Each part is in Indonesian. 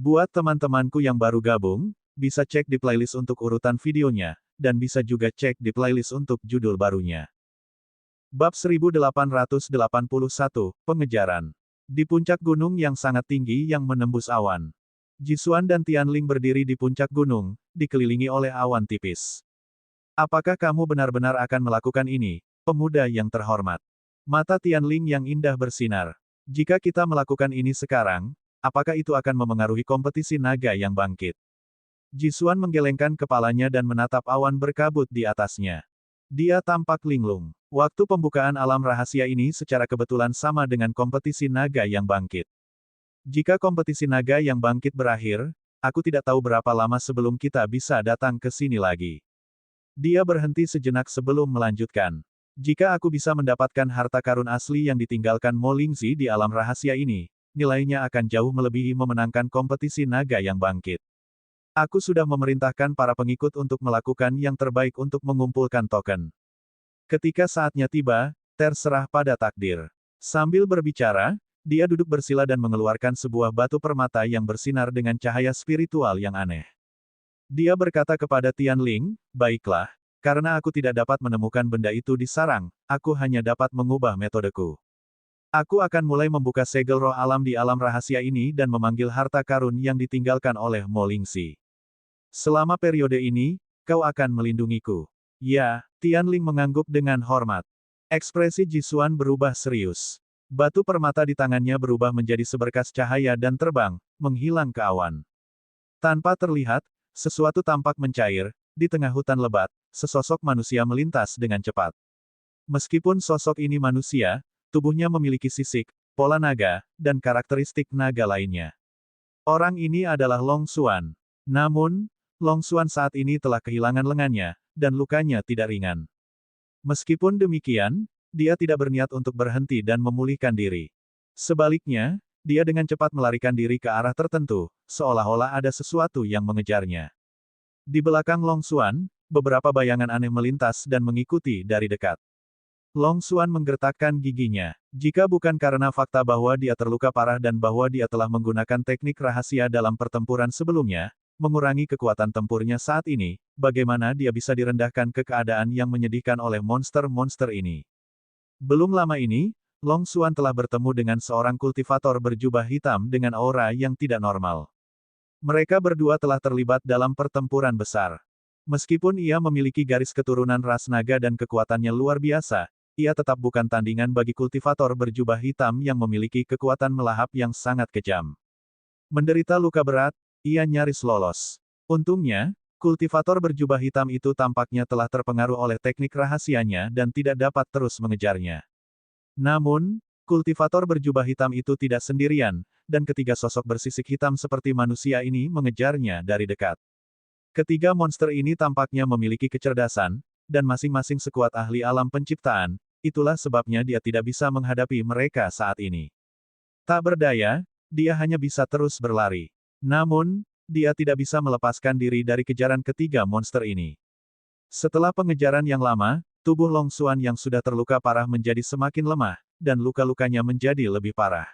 Buat teman-temanku yang baru gabung, bisa cek di playlist untuk urutan videonya, dan bisa juga cek di playlist untuk judul barunya. Bab 1881, Pengejaran. Di puncak gunung yang sangat tinggi yang menembus awan. Jisuan dan Tianling berdiri di puncak gunung, dikelilingi oleh awan tipis. Apakah kamu benar-benar akan melakukan ini, pemuda yang terhormat? Mata Tianling yang indah bersinar. Jika kita melakukan ini sekarang, apakah itu akan memengaruhi kompetisi naga yang bangkit? Jisuan menggelengkan kepalanya dan menatap awan berkabut di atasnya. Dia tampak linglung. Waktu pembukaan alam rahasia ini secara kebetulan sama dengan kompetisi naga yang bangkit. Jika kompetisi naga yang bangkit berakhir, aku tidak tahu berapa lama sebelum kita bisa datang ke sini lagi. Dia berhenti sejenak sebelum melanjutkan. Jika aku bisa mendapatkan harta karun asli yang ditinggalkan Mo Lingzi di alam rahasia ini, nilainya akan jauh melebihi memenangkan kompetisi naga yang bangkit. Aku sudah memerintahkan para pengikut untuk melakukan yang terbaik untuk mengumpulkan token. Ketika saatnya tiba, terserah pada takdir. Sambil berbicara, dia duduk bersila dan mengeluarkan sebuah batu permata yang bersinar dengan cahaya spiritual yang aneh. Dia berkata kepada Tianling, baiklah, karena aku tidak dapat menemukan benda itu di sarang, aku hanya dapat mengubah metodeku. Aku akan mulai membuka segel roh alam di alam rahasia ini dan memanggil harta karun yang ditinggalkan oleh Mo Lingzi. Selama periode ini, kau akan melindungiku. Ya, Tianling mengangguk dengan hormat. Ekspresi Jisuan berubah serius. Batu permata di tangannya berubah menjadi seberkas cahaya dan terbang, menghilang ke awan. Tanpa terlihat, sesuatu tampak mencair, di tengah hutan lebat, sesosok manusia melintas dengan cepat. Meskipun sosok ini manusia, tubuhnya memiliki sisik, pola naga, dan karakteristik naga lainnya. Orang ini adalah Long Xuan. Namun, Long Xuan saat ini telah kehilangan lengannya, dan lukanya tidak ringan. Meskipun demikian, dia tidak berniat untuk berhenti dan memulihkan diri. Sebaliknya, dia dengan cepat melarikan diri ke arah tertentu, seolah-olah ada sesuatu yang mengejarnya. Di belakang Long Xuan, beberapa bayangan aneh melintas dan mengikuti dari dekat. Long Xuan menggertakkan giginya. Jika bukan karena fakta bahwa dia terluka parah dan bahwa dia telah menggunakan teknik rahasia dalam pertempuran sebelumnya, mengurangi kekuatan tempurnya saat ini, bagaimana dia bisa direndahkan ke keadaan yang menyedihkan oleh monster-monster ini? Belum lama ini, Long Xuan telah bertemu dengan seorang kultivator berjubah hitam dengan aura yang tidak normal. Mereka berdua telah terlibat dalam pertempuran besar. Meskipun ia memiliki garis keturunan ras naga dan kekuatannya luar biasa, ia tetap bukan tandingan bagi kultivator berjubah hitam yang memiliki kekuatan melahap yang sangat kejam. Menderita luka berat, ia nyaris lolos. Untungnya, kultivator berjubah hitam itu tampaknya telah terpengaruh oleh teknik rahasianya dan tidak dapat terus mengejarnya. Namun, kultivator berjubah hitam itu tidak sendirian, dan ketiga sosok bersisik hitam seperti manusia ini mengejarnya dari dekat. Ketiga monster ini tampaknya memiliki kecerdasan, dan masing-masing sekuat ahli alam penciptaan, itulah sebabnya dia tidak bisa menghadapi mereka saat ini. Tak berdaya, dia hanya bisa terus berlari. Namun, dia tidak bisa melepaskan diri dari kejaran ketiga monster ini. Setelah pengejaran yang lama, tubuh Long Xuan yang sudah terluka parah menjadi semakin lemah, dan luka-lukanya menjadi lebih parah.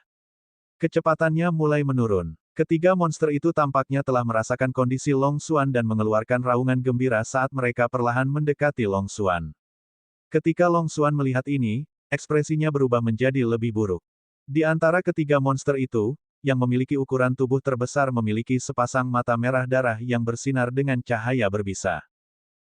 Kecepatannya mulai menurun. Ketiga monster itu tampaknya telah merasakan kondisi Long Xuan dan mengeluarkan raungan gembira saat mereka perlahan mendekati Long Xuan. Ketika Long Xuan melihat ini, ekspresinya berubah menjadi lebih buruk. Di antara ketiga monster itu, yang memiliki ukuran tubuh terbesar memiliki sepasang mata merah darah yang bersinar dengan cahaya berbisa.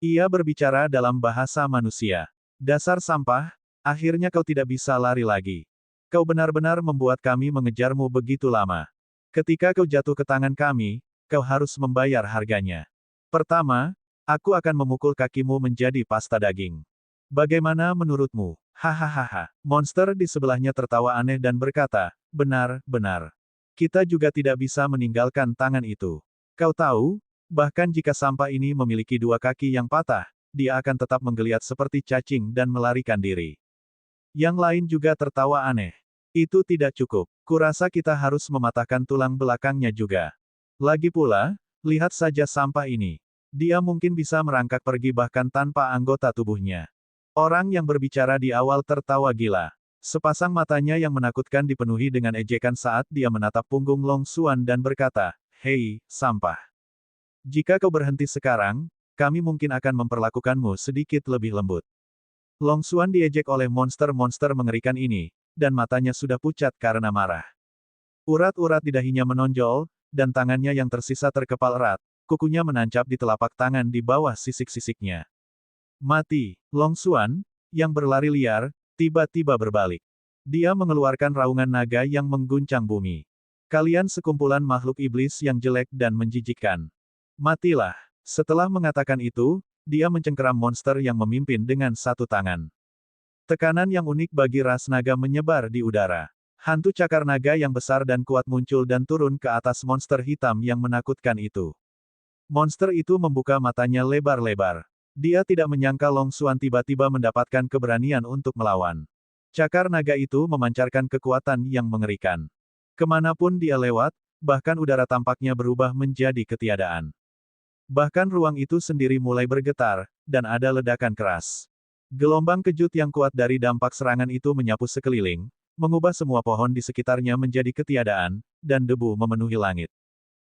Ia berbicara dalam bahasa manusia. Dasar sampah, akhirnya kau tidak bisa lari lagi. Kau benar-benar membuat kami mengejarmu begitu lama. Ketika kau jatuh ke tangan kami, kau harus membayar harganya. Pertama, aku akan memukul kakimu menjadi pasta daging. Bagaimana menurutmu? Hahaha. Monster di sebelahnya tertawa aneh dan berkata, benar-benar. Kita juga tidak bisa meninggalkan tangan itu. Kau tahu, bahkan jika sampah ini memiliki dua kaki yang patah, dia akan tetap menggeliat seperti cacing dan melarikan diri. Yang lain juga tertawa aneh. Itu tidak cukup. Kurasa kita harus mematahkan tulang belakangnya juga. Lagi pula, lihat saja sampah ini. Dia mungkin bisa merangkak pergi bahkan tanpa anggota tubuhnya. Orang yang berbicara di awal tertawa gila. Sepasang matanya yang menakutkan dipenuhi dengan ejekan saat dia menatap punggung Long Xuan dan berkata, Hei, sampah. Jika kau berhenti sekarang, kami mungkin akan memperlakukanmu sedikit lebih lembut. Long Xuan diejek oleh monster-monster mengerikan ini, dan matanya sudah pucat karena marah. Urat-urat di dahinya menonjol, dan tangannya yang tersisa terkepal erat, kukunya menancap di telapak tangan di bawah sisik-sisiknya. Mati, Long Xuan, yang berlari liar, tiba-tiba berbalik. Dia mengeluarkan raungan naga yang mengguncang bumi. Kalian sekumpulan makhluk iblis yang jelek dan menjijikkan. Matilah. Setelah mengatakan itu, dia mencengkeram monster yang memimpin dengan satu tangan. Tekanan yang unik bagi ras naga menyebar di udara. Hantu cakar naga yang besar dan kuat muncul dan turun ke atas monster hitam yang menakutkan itu. Monster itu membuka matanya lebar-lebar. Dia tidak menyangka Long Xuan tiba-tiba mendapatkan keberanian untuk melawan. Cakar naga itu memancarkan kekuatan yang mengerikan. Kemanapun dia lewat, bahkan udara tampaknya berubah menjadi ketiadaan. Bahkan ruang itu sendiri mulai bergetar, dan ada ledakan keras. Gelombang kejut yang kuat dari dampak serangan itu menyapu sekeliling, mengubah semua pohon di sekitarnya menjadi ketiadaan, dan debu memenuhi langit.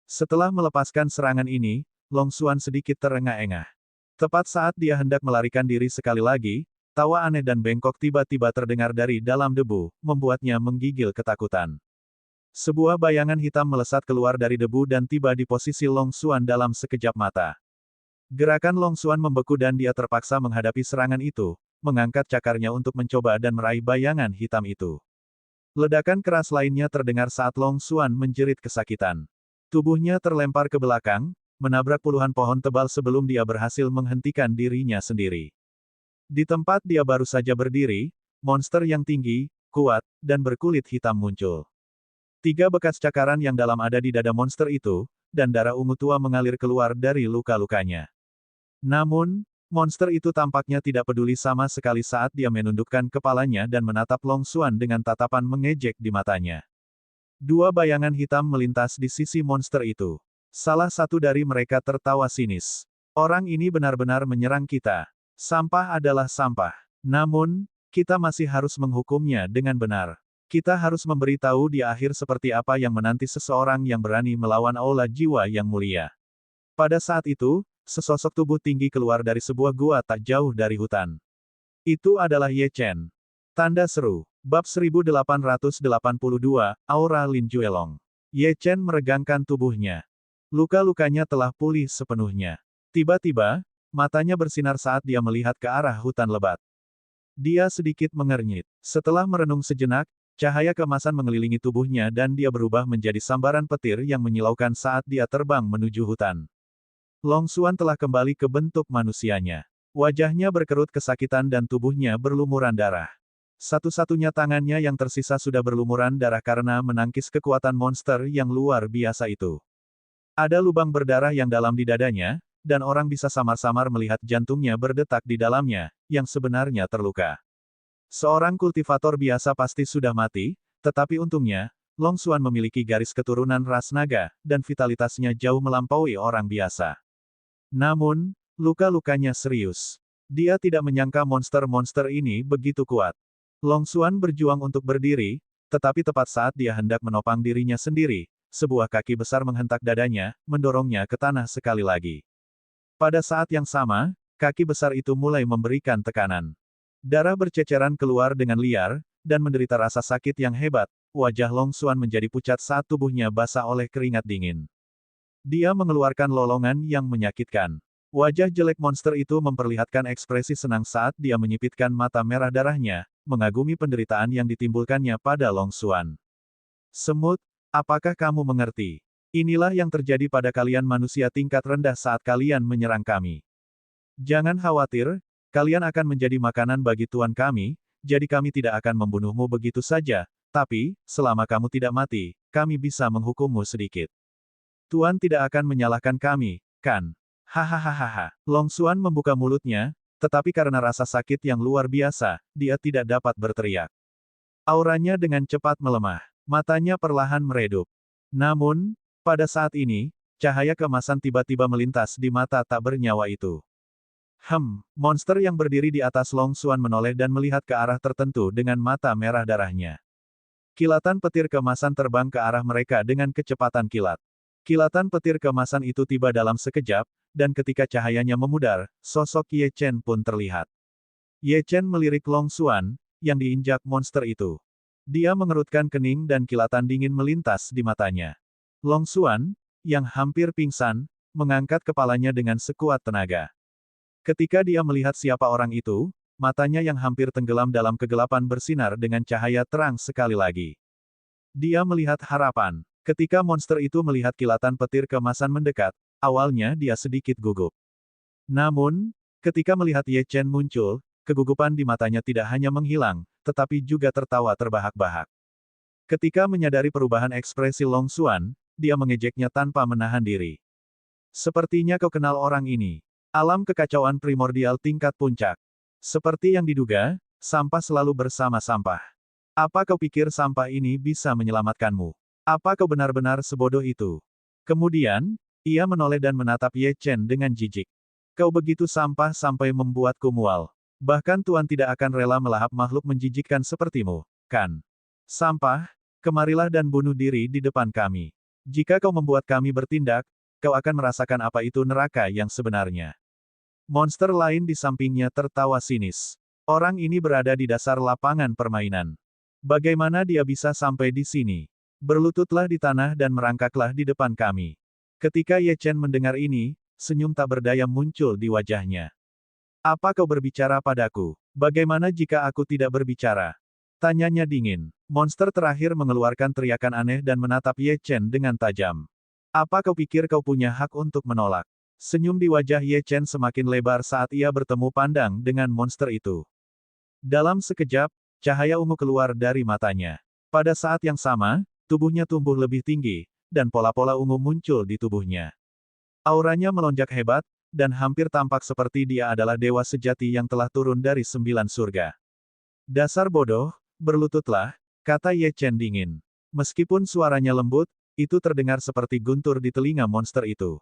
Setelah melepaskan serangan ini, Long Xuan sedikit terengah-engah. Tepat saat dia hendak melarikan diri sekali lagi, tawa aneh dan bengkok tiba-tiba terdengar dari dalam debu, membuatnya menggigil ketakutan. Sebuah bayangan hitam melesat keluar dari debu dan tiba di posisi Long Xuan dalam sekejap mata. Gerakan Long Xuan membeku dan dia terpaksa menghadapi serangan itu, mengangkat cakarnya untuk mencoba dan meraih bayangan hitam itu. Ledakan keras lainnya terdengar saat Long Xuan menjerit kesakitan. Tubuhnya terlempar ke belakang, menabrak puluhan pohon tebal sebelum dia berhasil menghentikan dirinya sendiri. Di tempat dia baru saja berdiri, monster yang tinggi, kuat, dan berkulit hitam muncul. 3 bekas cakaran yang dalam ada di dada monster itu, dan darah ungu tua mengalir keluar dari luka-lukanya. Namun, monster itu tampaknya tidak peduli sama sekali saat dia menundukkan kepalanya dan menatap Long Xuan dengan tatapan mengejek di matanya. 2 bayangan hitam melintas di sisi monster itu. Salah satu dari mereka tertawa sinis. Orang ini benar-benar menyerang kita. Sampah adalah sampah. Namun, kita masih harus menghukumnya dengan benar. Kita harus memberitahu di akhir seperti apa yang menanti seseorang yang berani melawan aula jiwa yang mulia. Pada saat itu, sesosok tubuh tinggi keluar dari sebuah gua tak jauh dari hutan. Itu adalah Ye Chen. Tanda seru. Bab 1882, Aura Lin Juelong. Ye Chen meregangkan tubuhnya. Luka-lukanya telah pulih sepenuhnya. Tiba-tiba, matanya bersinar saat dia melihat ke arah hutan lebat. Dia sedikit mengernyit. Setelah merenung sejenak, cahaya keemasan mengelilingi tubuhnya dan dia berubah menjadi sambaran petir yang menyilaukan saat dia terbang menuju hutan. Long Xuan telah kembali ke bentuk manusianya. Wajahnya berkerut kesakitan dan tubuhnya berlumuran darah. Satu-satunya tangannya yang tersisa sudah berlumuran darah karena menangkis kekuatan monster yang luar biasa itu. Ada lubang berdarah yang dalam di dadanya, dan orang bisa samar-samar melihat jantungnya berdetak di dalamnya, yang sebenarnya terluka. Seorang kultivator biasa pasti sudah mati, tetapi untungnya, Long Xuan memiliki garis keturunan ras naga, dan vitalitasnya jauh melampaui orang biasa. Namun, luka-lukanya serius. Dia tidak menyangka monster-monster ini begitu kuat. Long Xuan berjuang untuk berdiri, tetapi tepat saat dia hendak menopang dirinya sendiri, sebuah kaki besar menghentak dadanya, mendorongnya ke tanah sekali lagi. Pada saat yang sama, kaki besar itu mulai memberikan tekanan. Darah berceceran keluar dengan liar, dan menderita rasa sakit yang hebat, wajah Long Xuan menjadi pucat saat tubuhnya basah oleh keringat dingin. Dia mengeluarkan lolongan yang menyakitkan. Wajah jelek monster itu memperlihatkan ekspresi senang saat dia menyipitkan mata merah darahnya, mengagumi penderitaan yang ditimbulkannya pada Long Xuan. Semut, apakah kamu mengerti? Inilah yang terjadi pada kalian manusia tingkat rendah saat kalian menyerang kami. Jangan khawatir, kalian akan menjadi makanan bagi Tuan kami, jadi kami tidak akan membunuhmu begitu saja, tapi, selama kamu tidak mati, kami bisa menghukummu sedikit. Tuan tidak akan menyalahkan kami, kan? Hahaha. Long Xuan membuka mulutnya, tetapi karena rasa sakit yang luar biasa, dia tidak dapat berteriak. Auranya dengan cepat melemah. Matanya perlahan meredup. Namun, pada saat ini, cahaya keemasan tiba-tiba melintas di mata tak bernyawa itu. Monster yang berdiri di atas Long Xuan menoleh dan melihat ke arah tertentu dengan mata merah darahnya. Kilatan petir keemasan terbang ke arah mereka dengan kecepatan kilat. Kilatan petir keemasan itu tiba dalam sekejap, dan ketika cahayanya memudar, sosok Ye Chen pun terlihat. Ye Chen melirik Long Xuan, yang diinjak monster itu. Dia mengerutkan kening dan kilatan dingin melintas di matanya. Long Xuan, yang hampir pingsan, mengangkat kepalanya dengan sekuat tenaga. Ketika dia melihat siapa orang itu, matanya yang hampir tenggelam dalam kegelapan bersinar dengan cahaya terang sekali lagi. Dia melihat harapan. Ketika monster itu melihat kilatan petir keemasan mendekat, awalnya dia sedikit gugup. Namun, ketika melihat Ye Chen muncul, kegugupan di matanya tidak hanya menghilang, tetapi juga tertawa terbahak-bahak. Ketika menyadari perubahan ekspresi Long Xuan, dia mengejeknya tanpa menahan diri. Sepertinya kau kenal orang ini. Alam kekacauan primordial tingkat puncak. Seperti yang diduga, sampah selalu bersama sampah. Apa kau pikir sampah ini bisa menyelamatkanmu? Apa kau benar-benar sebodoh itu? Kemudian, ia menoleh dan menatap Ye Chen dengan jijik. Kau begitu sampah sampai membuatku mual. Bahkan Tuan tidak akan rela melahap makhluk menjijikkan sepertimu, kan? Sampah, kemarilah dan bunuh diri di depan kami. Jika kau membuat kami bertindak, kau akan merasakan apa itu neraka yang sebenarnya. Monster lain di sampingnya tertawa sinis. Orang ini berada di dasar lapangan permainan. Bagaimana dia bisa sampai di sini? Berlututlah di tanah dan merangkaklah di depan kami. Ketika Ye Chen mendengar ini, senyum tak berdaya muncul di wajahnya. Apa kau berbicara padaku? Bagaimana jika aku tidak berbicara? Tanyanya dingin. Monster terakhir mengeluarkan teriakan aneh dan menatap Ye Chen dengan tajam. Apa kau pikir kau punya hak untuk menolak? Senyum di wajah Ye Chen semakin lebar saat ia bertemu pandang dengan monster itu. Dalam sekejap, cahaya ungu keluar dari matanya. Pada saat yang sama, tubuhnya tumbuh lebih tinggi, dan pola-pola ungu muncul di tubuhnya. Auranya melonjak hebat, dan hampir tampak seperti dia adalah dewa sejati yang telah turun dari 9 surga. Dasar bodoh, berlututlah, kata Ye Chen dingin. Meskipun suaranya lembut, itu terdengar seperti guntur di telinga monster itu.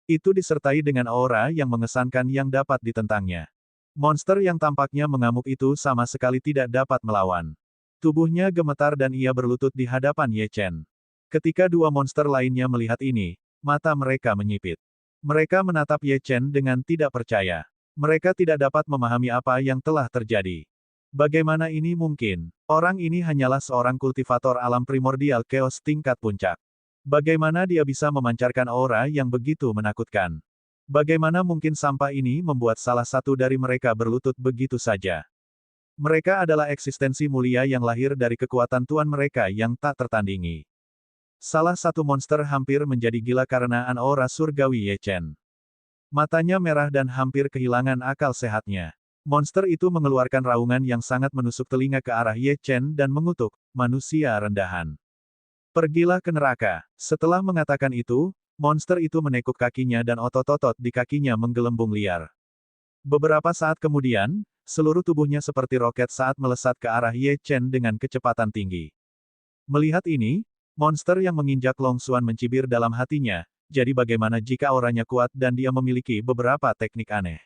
Itu disertai dengan aura yang mengesankan yang dapat ditentangnya. Monster yang tampaknya mengamuk itu sama sekali tidak dapat melawan. Tubuhnya gemetar dan ia berlutut di hadapan Ye Chen. Ketika dua monster lainnya melihat ini, mata mereka menyipit. Mereka menatap Ye Chen dengan tidak percaya. Mereka tidak dapat memahami apa yang telah terjadi. Bagaimana ini mungkin? Orang ini hanyalah seorang kultivator alam primordial chaos tingkat puncak. Bagaimana dia bisa memancarkan aura yang begitu menakutkan? Bagaimana mungkin sampah ini membuat salah satu dari mereka berlutut begitu saja? Mereka adalah eksistensi mulia yang lahir dari kekuatan Tuan mereka yang tak tertandingi. Salah satu monster hampir menjadi gila karena aura surgawi Ye Chen. Matanya merah dan hampir kehilangan akal sehatnya. Monster itu mengeluarkan raungan yang sangat menusuk telinga ke arah Ye Chen dan mengutuk, manusia rendahan. Pergilah ke neraka. Setelah mengatakan itu, monster itu menekuk kakinya dan otot-otot di kakinya menggelembung liar. Beberapa saat kemudian, seluruh tubuhnya seperti roket saat melesat ke arah Ye Chen dengan kecepatan tinggi. Melihat ini, monster yang menginjak Long Xuan mencibir dalam hatinya, jadi bagaimana jika auranya kuat dan dia memiliki beberapa teknik aneh.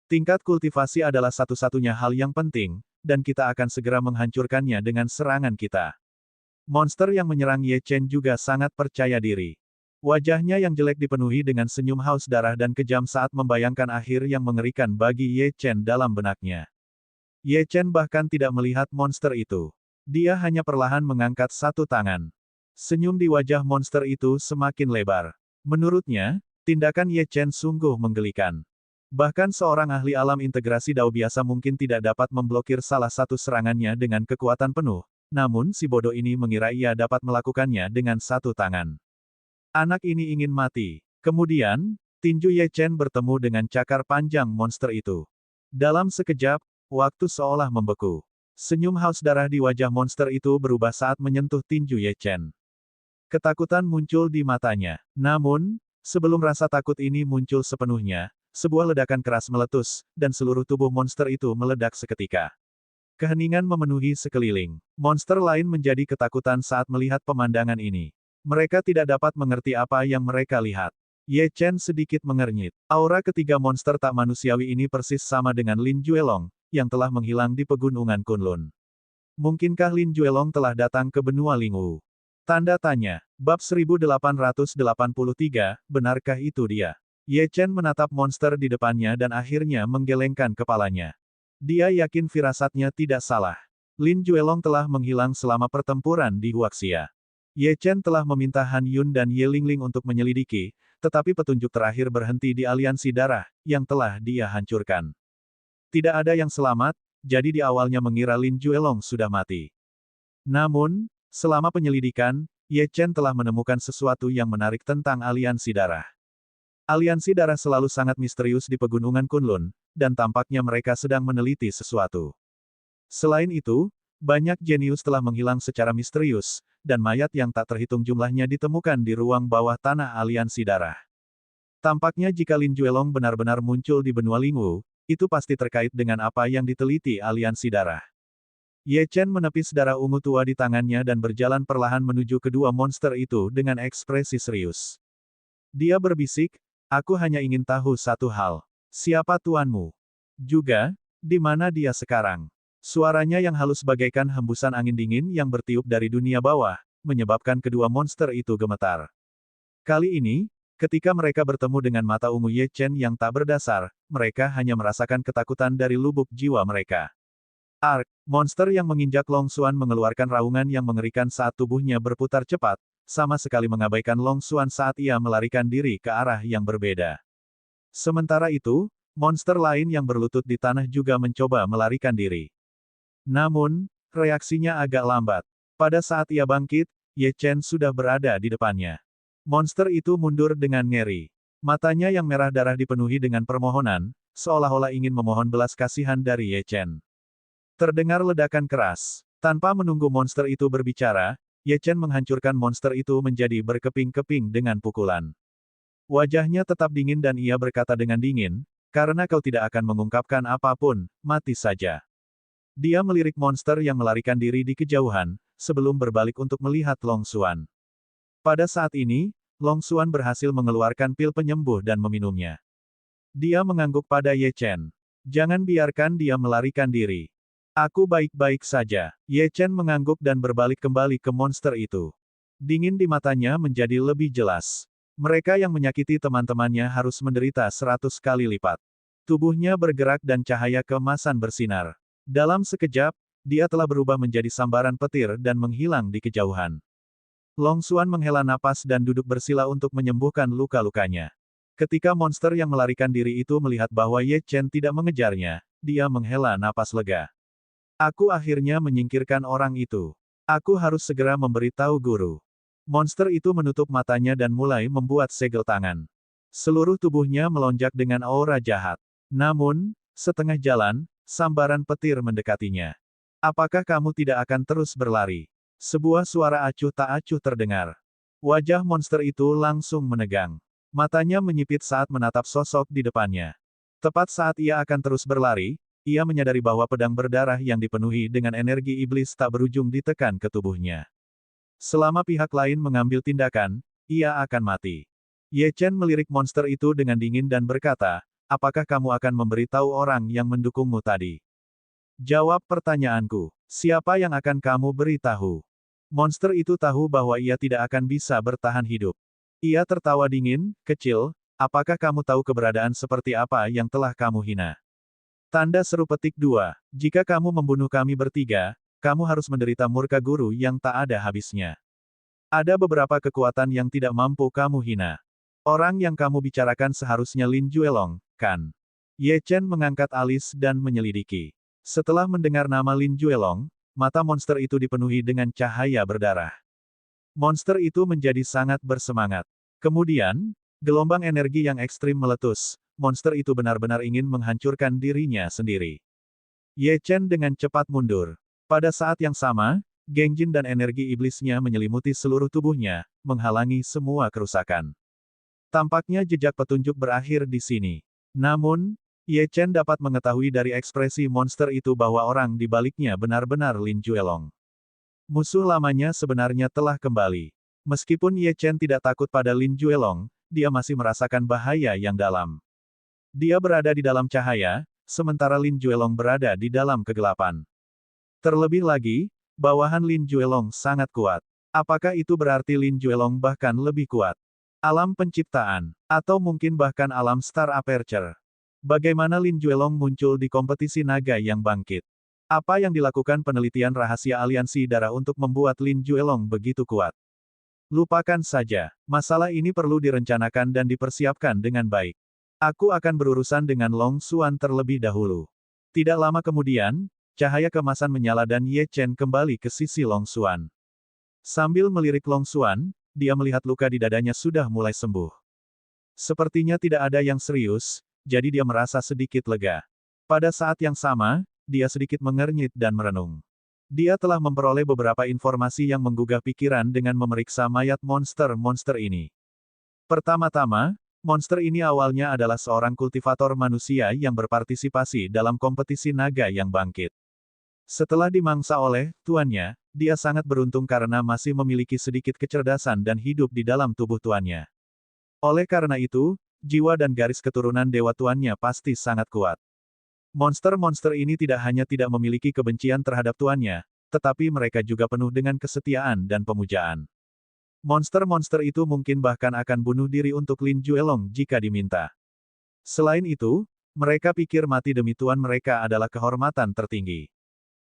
Tingkat kultivasi adalah satu-satunya hal yang penting, dan kita akan segera menghancurkannya dengan serangan kita. Monster yang menyerang Ye Chen juga sangat percaya diri. Wajahnya yang jelek dipenuhi dengan senyum haus darah dan kejam saat membayangkan akhir yang mengerikan bagi Ye Chen dalam benaknya. Ye Chen bahkan tidak melihat monster itu. Dia hanya perlahan mengangkat satu tangan. Senyum di wajah monster itu semakin lebar. Menurutnya, tindakan Ye Chen sungguh menggelikan. Bahkan seorang ahli alam integrasi Dao biasa mungkin tidak dapat memblokir salah satu serangannya dengan kekuatan penuh, namun si bodoh ini mengira ia dapat melakukannya dengan satu tangan. Anak ini ingin mati. Kemudian, tinju Ye Chen bertemu dengan cakar panjang monster itu. Dalam sekejap, waktu seolah membeku. Senyum haus darah di wajah monster itu berubah saat menyentuh tinju Ye Chen. Ketakutan muncul di matanya. Namun, sebelum rasa takut ini muncul sepenuhnya, sebuah ledakan keras meletus, dan seluruh tubuh monster itu meledak seketika. Keheningan memenuhi sekeliling. Monster lain menjadi ketakutan saat melihat pemandangan ini. Mereka tidak dapat mengerti apa yang mereka lihat. Ye Chen sedikit mengernyit. Aura ketiga monster tak manusiawi ini persis sama dengan Lin Juelong, yang telah menghilang di pegunungan Kunlun. Mungkinkah Lin Juelong telah datang ke benua Lingwu? Tanda tanya. Bab 1883, benarkah itu dia? Ye Chen menatap monster di depannya dan akhirnya menggelengkan kepalanya. Dia yakin firasatnya tidak salah. Lin Juelong telah menghilang selama pertempuran di Huaxia. Ye Chen telah meminta Han Yun dan Ye Lingling untuk menyelidiki, tetapi petunjuk terakhir berhenti di aliansi darah, yang telah dia hancurkan. Tidak ada yang selamat, jadi di awalnya mengira Lin Juelong sudah mati. Namun, selama penyelidikan, Ye Chen telah menemukan sesuatu yang menarik tentang aliansi darah. Aliansi darah selalu sangat misterius di pegunungan Kunlun, dan tampaknya mereka sedang meneliti sesuatu. Selain itu, banyak jenius telah menghilang secara misterius, dan mayat yang tak terhitung jumlahnya ditemukan di ruang bawah tanah aliansi darah. Tampaknya jika Lin Juelong benar-benar muncul di benua Lingwu, itu pasti terkait dengan apa yang diteliti aliansi darah. Ye Chen menepis darah ungu tua di tangannya dan berjalan perlahan menuju kedua monster itu dengan ekspresi serius. Dia berbisik, "Aku hanya ingin tahu satu hal. Siapa tuanmu? Juga, di mana dia sekarang?" Suaranya yang halus bagaikan hembusan angin dingin yang bertiup dari dunia bawah, menyebabkan kedua monster itu gemetar. Kali ini, ketika mereka bertemu dengan mata ungu Ye Chen yang tak berdasar, mereka hanya merasakan ketakutan dari lubuk jiwa mereka. Ark, monster yang menginjak Long Xuan mengeluarkan raungan yang mengerikan saat tubuhnya berputar cepat, sama sekali mengabaikan Long Xuan saat ia melarikan diri ke arah yang berbeda. Sementara itu, monster lain yang berlutut di tanah juga mencoba melarikan diri. Namun, reaksinya agak lambat. Pada saat ia bangkit, Ye Chen sudah berada di depannya. Monster itu mundur dengan ngeri. Matanya yang merah darah dipenuhi dengan permohonan, seolah-olah ingin memohon belas kasihan dari Ye Chen. Terdengar ledakan keras. Tanpa menunggu monster itu berbicara, Ye Chen menghancurkan monster itu menjadi berkeping-keping dengan pukulan. Wajahnya tetap dingin dan ia berkata dengan dingin, "Karena kau tidak akan mengungkapkan apapun, mati saja." Dia melirik monster yang melarikan diri di kejauhan, sebelum berbalik untuk melihat Long Xuan. Pada saat ini, Long Xuan berhasil mengeluarkan pil penyembuh dan meminumnya. Dia mengangguk pada Ye Chen. "Jangan biarkan dia melarikan diri. Aku baik-baik saja." Ye Chen mengangguk dan berbalik kembali ke monster itu. Dingin di matanya menjadi lebih jelas. Mereka yang menyakiti teman-temannya harus menderita 100 kali lipat. Tubuhnya bergerak dan cahaya keemasan bersinar. Dalam sekejap, dia telah berubah menjadi sambaran petir dan menghilang di kejauhan. Long Xuan menghela napas dan duduk bersila untuk menyembuhkan luka-lukanya. Ketika monster yang melarikan diri itu melihat bahwa Ye Chen tidak mengejarnya, dia menghela napas lega. "Aku akhirnya menyingkirkan orang itu. Aku harus segera memberitahu guru." Monster itu menutup matanya dan mulai membuat segel tangan. Seluruh tubuhnya melonjak dengan aura jahat. Namun, setengah jalan, sambaran petir mendekatinya. "Apakah kamu tidak akan terus berlari?" Sebuah suara acuh tak acuh terdengar. Wajah monster itu langsung menegang. Matanya menyipit saat menatap sosok di depannya. Tepat saat ia akan terus berlari, ia menyadari bahwa pedang berdarah yang dipenuhi dengan energi iblis tak berujung ditekan ke tubuhnya. Selama pihak lain mengambil tindakan, ia akan mati. Ye Chen melirik monster itu dengan dingin dan berkata, "Apakah kamu akan memberitahu orang yang mendukungmu tadi?" "Jawab pertanyaanku. Siapa yang akan kamu beritahu?" Monster itu tahu bahwa ia tidak akan bisa bertahan hidup. Ia tertawa dingin, kecil, "Apakah kamu tahu keberadaan seperti apa yang telah kamu hina?" Tanda seru petik 2. Jika kamu membunuh kami bertiga, kamu harus menderita murka guru yang tak ada habisnya. Ada beberapa kekuatan yang tidak mampu kamu hina. Orang yang kamu bicarakan seharusnya Lin Juelong, kan? Ye Chen mengangkat alis dan menyelidiki. Setelah mendengar nama Lin Juelong, mata monster itu dipenuhi dengan cahaya berdarah. Monster itu menjadi sangat bersemangat. Kemudian, gelombang energi yang ekstrim meletus. Monster itu benar-benar ingin menghancurkan dirinya sendiri. Ye Chen dengan cepat mundur. Pada saat yang sama, Gengjin dan energi iblisnya menyelimuti seluruh tubuhnya, menghalangi semua kerusakan. Tampaknya jejak petunjuk berakhir di sini. Namun, Ye Chen dapat mengetahui dari ekspresi monster itu bahwa orang di baliknya benar-benar Lin Juelong. Musuh lamanya sebenarnya telah kembali. Meskipun Ye Chen tidak takut pada Lin Juelong, dia masih merasakan bahaya yang dalam. Dia berada di dalam cahaya, sementara Lin Juelong berada di dalam kegelapan. Terlebih lagi, bawahan Lin Juelong sangat kuat. Apakah itu berarti Lin Juelong bahkan lebih kuat? Alam penciptaan, atau mungkin bahkan alam Star Aperture. Bagaimana Lin Juelong muncul di kompetisi naga yang bangkit? Apa yang dilakukan penelitian rahasia aliansi darah untuk membuat Lin Juelong begitu kuat? Lupakan saja, masalah ini perlu direncanakan dan dipersiapkan dengan baik. Aku akan berurusan dengan Long Xuan terlebih dahulu. Tidak lama kemudian, cahaya kemasan menyala dan Ye Chen kembali ke sisi Long Xuan. Sambil melirik Long Xuan, dia melihat luka di dadanya sudah mulai sembuh. Sepertinya tidak ada yang serius, jadi dia merasa sedikit lega. Pada saat yang sama, dia sedikit mengernyit dan merenung. Dia telah memperoleh beberapa informasi yang menggugah pikiran dengan memeriksa mayat monster-monster ini. Pertama-tama, monster ini awalnya adalah seorang kultivator manusia yang berpartisipasi dalam kompetisi naga yang bangkit. Setelah dimangsa oleh tuannya, dia sangat beruntung karena masih memiliki sedikit kecerdasan dan hidup di dalam tubuh tuannya. Oleh karena itu, jiwa dan garis keturunan dewa tuannya pasti sangat kuat. Monster-monster ini tidak hanya tidak memiliki kebencian terhadap tuannya, tetapi mereka juga penuh dengan kesetiaan dan pemujaan. Monster-monster itu mungkin bahkan akan bunuh diri untuk Lin Juelong jika diminta. Selain itu, mereka pikir mati demi tuan mereka adalah kehormatan tertinggi.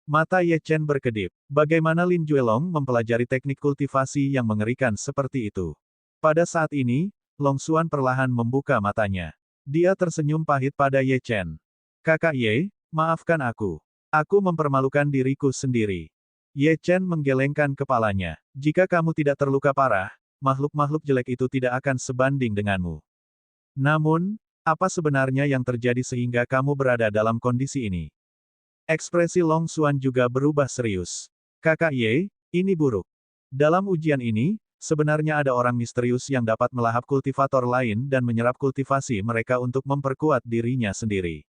Mata Ye Chen berkedip. Bagaimana Lin Juelong mempelajari teknik kultivasi yang mengerikan seperti itu? Pada saat ini, Long Xuan perlahan membuka matanya. Dia tersenyum pahit pada Ye Chen. Kakak Ye, maafkan aku. Aku mempermalukan diriku sendiri. Ye Chen menggelengkan kepalanya. Jika kamu tidak terluka parah, makhluk-makhluk jelek itu tidak akan sebanding denganmu. Namun, apa sebenarnya yang terjadi sehingga kamu berada dalam kondisi ini? Ekspresi Long Xuan juga berubah serius. Kakak Ye, ini buruk. Dalam ujian ini, sebenarnya ada orang misterius yang dapat melahap kultivator lain dan menyerap kultivasi mereka untuk memperkuat dirinya sendiri.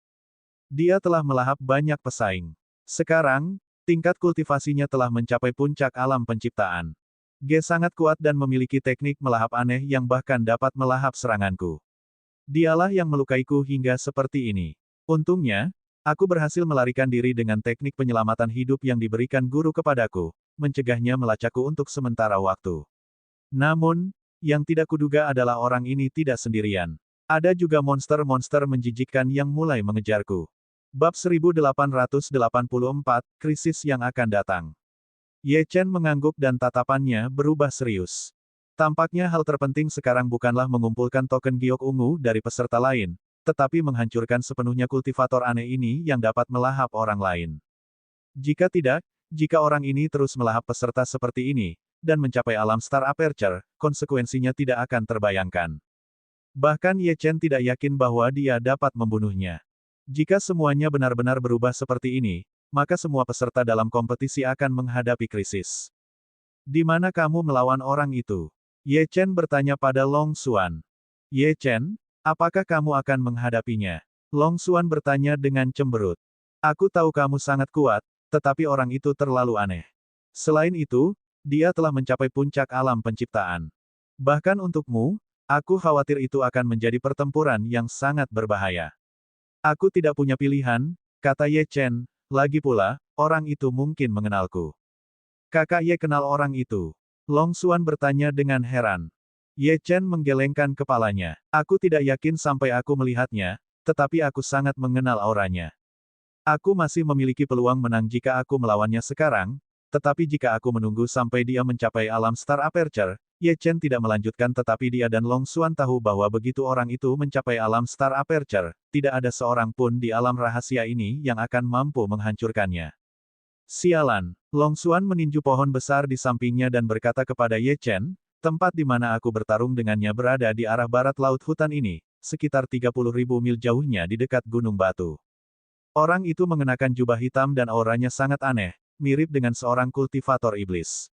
Dia telah melahap banyak pesaing. Sekarang, tingkat kultivasinya telah mencapai puncak alam penciptaan. Ge sangat kuat dan memiliki teknik melahap aneh yang bahkan dapat melahap seranganku. Dialah yang melukaiku hingga seperti ini. Untungnya, aku berhasil melarikan diri dengan teknik penyelamatan hidup yang diberikan guru kepadaku, mencegahnya melacakku untuk sementara waktu. Namun, yang tidak kuduga adalah orang ini tidak sendirian. Ada juga monster-monster menjijikkan yang mulai mengejarku. Bab 1884, Krisis yang akan datang. Ye Chen mengangguk dan tatapannya berubah serius. Tampaknya hal terpenting sekarang bukanlah mengumpulkan token giok ungu dari peserta lain, tetapi menghancurkan sepenuhnya kultivator aneh ini yang dapat melahap orang lain. Jika tidak, jika orang ini terus melahap peserta seperti ini, dan mencapai alam Star Aperture, konsekuensinya tidak akan terbayangkan. Bahkan Ye Chen tidak yakin bahwa dia dapat membunuhnya. Jika semuanya benar-benar berubah seperti ini, maka semua peserta dalam kompetisi akan menghadapi krisis. Di mana kamu melawan orang itu? Ye Chen bertanya pada Long Xuan. Ye Chen, apakah kamu akan menghadapinya? Long Xuan bertanya dengan cemberut. Aku tahu kamu sangat kuat, tetapi orang itu terlalu aneh. Selain itu, dia telah mencapai puncak alam penciptaan. Bahkan untukmu, aku khawatir itu akan menjadi pertempuran yang sangat berbahaya. Aku tidak punya pilihan, kata Ye Chen, lagi pula, orang itu mungkin mengenalku. Kakak Ye kenal orang itu. Long Xuan bertanya dengan heran. Ye Chen menggelengkan kepalanya. Aku tidak yakin sampai aku melihatnya, tetapi aku sangat mengenal auranya. Aku masih memiliki peluang menang jika aku melawannya sekarang, tetapi jika aku menunggu sampai dia mencapai alam Star Aperture, Ye Chen tidak melanjutkan tetapi dia dan Long Xuan tahu bahwa begitu orang itu mencapai alam Star Aperture, tidak ada seorang pun di alam rahasia ini yang akan mampu menghancurkannya. Sialan, Long Xuan meninju pohon besar di sampingnya dan berkata kepada Ye Chen, tempat di mana aku bertarung dengannya berada di arah barat laut hutan ini, sekitar 30.000 mil jauhnya di dekat Gunung Batu. Orang itu mengenakan jubah hitam dan auranya sangat aneh, mirip dengan seorang kultivator iblis.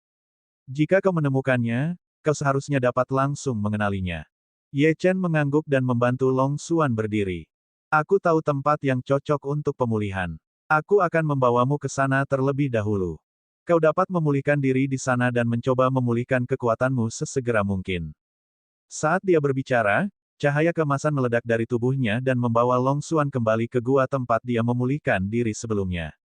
Jika kau menemukannya, kau seharusnya dapat langsung mengenalinya. Ye Chen mengangguk dan membantu Long Xuan berdiri. Aku tahu tempat yang cocok untuk pemulihan. Aku akan membawamu ke sana terlebih dahulu. Kau dapat memulihkan diri di sana dan mencoba memulihkan kekuatanmu sesegera mungkin. Saat dia berbicara, cahaya kemasan meledak dari tubuhnya dan membawa Long Xuan kembali ke gua tempat dia memulihkan diri sebelumnya.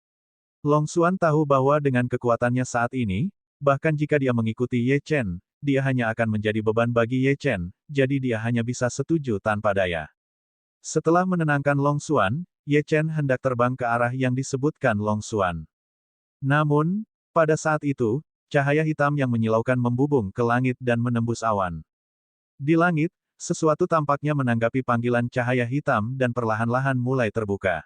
Long Xuan tahu bahwa dengan kekuatannya saat ini, Bahkan jika dia mengikuti Ye Chen, dia hanya akan menjadi beban bagi Ye Chen, jadi dia hanya bisa setuju tanpa daya. Setelah menenangkan Long Xuan, Ye Chen hendak terbang ke arah yang disebutkan Long Xuan. Namun, pada saat itu, cahaya hitam yang menyilaukan membubung ke langit dan menembus awan. Di langit, sesuatu tampaknya menanggapi panggilan cahaya hitam dan perlahan-lahan mulai terbuka.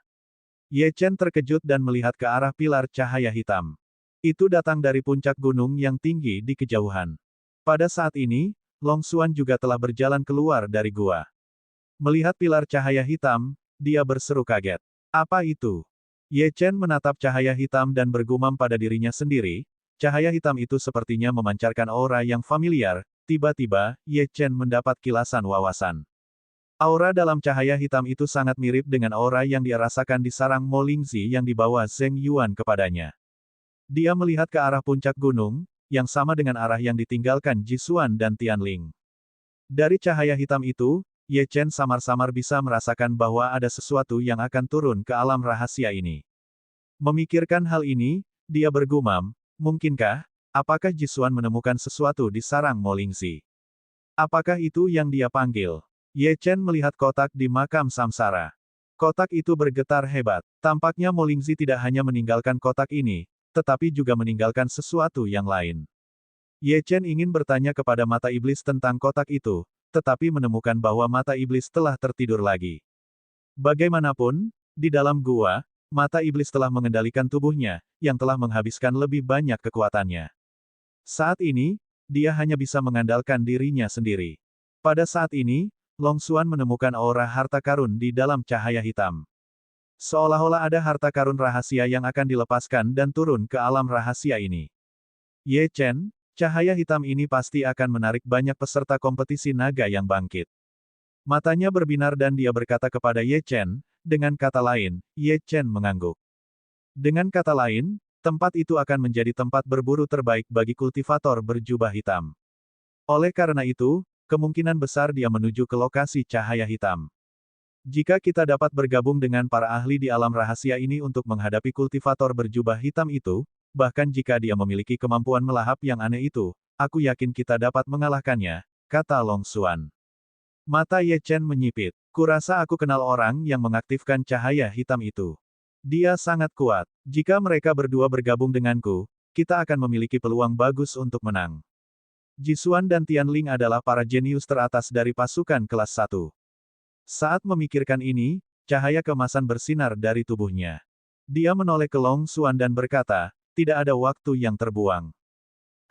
Ye Chen terkejut dan melihat ke arah pilar cahaya hitam. Itu datang dari puncak gunung yang tinggi di kejauhan. Pada saat ini, Long Xuan juga telah berjalan keluar dari gua. Melihat pilar cahaya hitam, dia berseru kaget. Apa itu? Ye Chen menatap cahaya hitam dan bergumam pada dirinya sendiri. Cahaya hitam itu sepertinya memancarkan aura yang familiar. Tiba-tiba, Ye Chen mendapat kilasan wawasan. Aura dalam cahaya hitam itu sangat mirip dengan aura yang dia rasakan di sarang Mo Lingzi yang dibawa Zheng Yuan kepadanya. Dia melihat ke arah puncak gunung, yang sama dengan arah yang ditinggalkan Jisuan dan Tianling. Dari cahaya hitam itu, Ye Chen samar-samar bisa merasakan bahwa ada sesuatu yang akan turun ke alam rahasia ini. Memikirkan hal ini, dia bergumam, mungkinkah, apakah Jisuan menemukan sesuatu di sarang Mo Lingzi? Apakah itu yang dia panggil? Ye Chen melihat kotak di makam samsara. Kotak itu bergetar hebat. Tampaknya Mo Lingzi tidak hanya meninggalkan kotak ini, tetapi juga meninggalkan sesuatu yang lain. Ye Chen ingin bertanya kepada mata iblis tentang kotak itu, tetapi menemukan bahwa mata iblis telah tertidur lagi. Bagaimanapun, di dalam gua, mata iblis telah mengendalikan tubuhnya, yang telah menghabiskan lebih banyak kekuatannya. Saat ini, dia hanya bisa mengandalkan dirinya sendiri. Pada saat ini, Long Xuan menemukan aura harta karun di dalam cahaya hitam. Seolah-olah ada harta karun rahasia yang akan dilepaskan dan turun ke alam rahasia ini. Ye Chen, cahaya hitam ini pasti akan menarik banyak peserta kompetisi naga yang bangkit. Matanya berbinar dan dia berkata kepada Ye Chen, dengan kata lain, Ye Chen mengangguk. Dengan kata lain, tempat itu akan menjadi tempat berburu terbaik bagi kultivator berjubah hitam. Oleh karena itu, kemungkinan besar dia menuju ke lokasi cahaya hitam. Jika kita dapat bergabung dengan para ahli di alam rahasia ini untuk menghadapi kultivator berjubah hitam itu, bahkan jika dia memiliki kemampuan melahap yang aneh itu, aku yakin kita dapat mengalahkannya, kata Long Xuan. Mata Ye Chen menyipit. Kurasa aku kenal orang yang mengaktifkan cahaya hitam itu. Dia sangat kuat. Jika mereka berdua bergabung denganku, kita akan memiliki peluang bagus untuk menang. Jisuan dan Tianling adalah para jenius teratas dari pasukan kelas 1. Saat memikirkan ini, cahaya kemasan bersinar dari tubuhnya. Dia menoleh ke Long Xuan dan berkata, tidak ada waktu yang terbuang.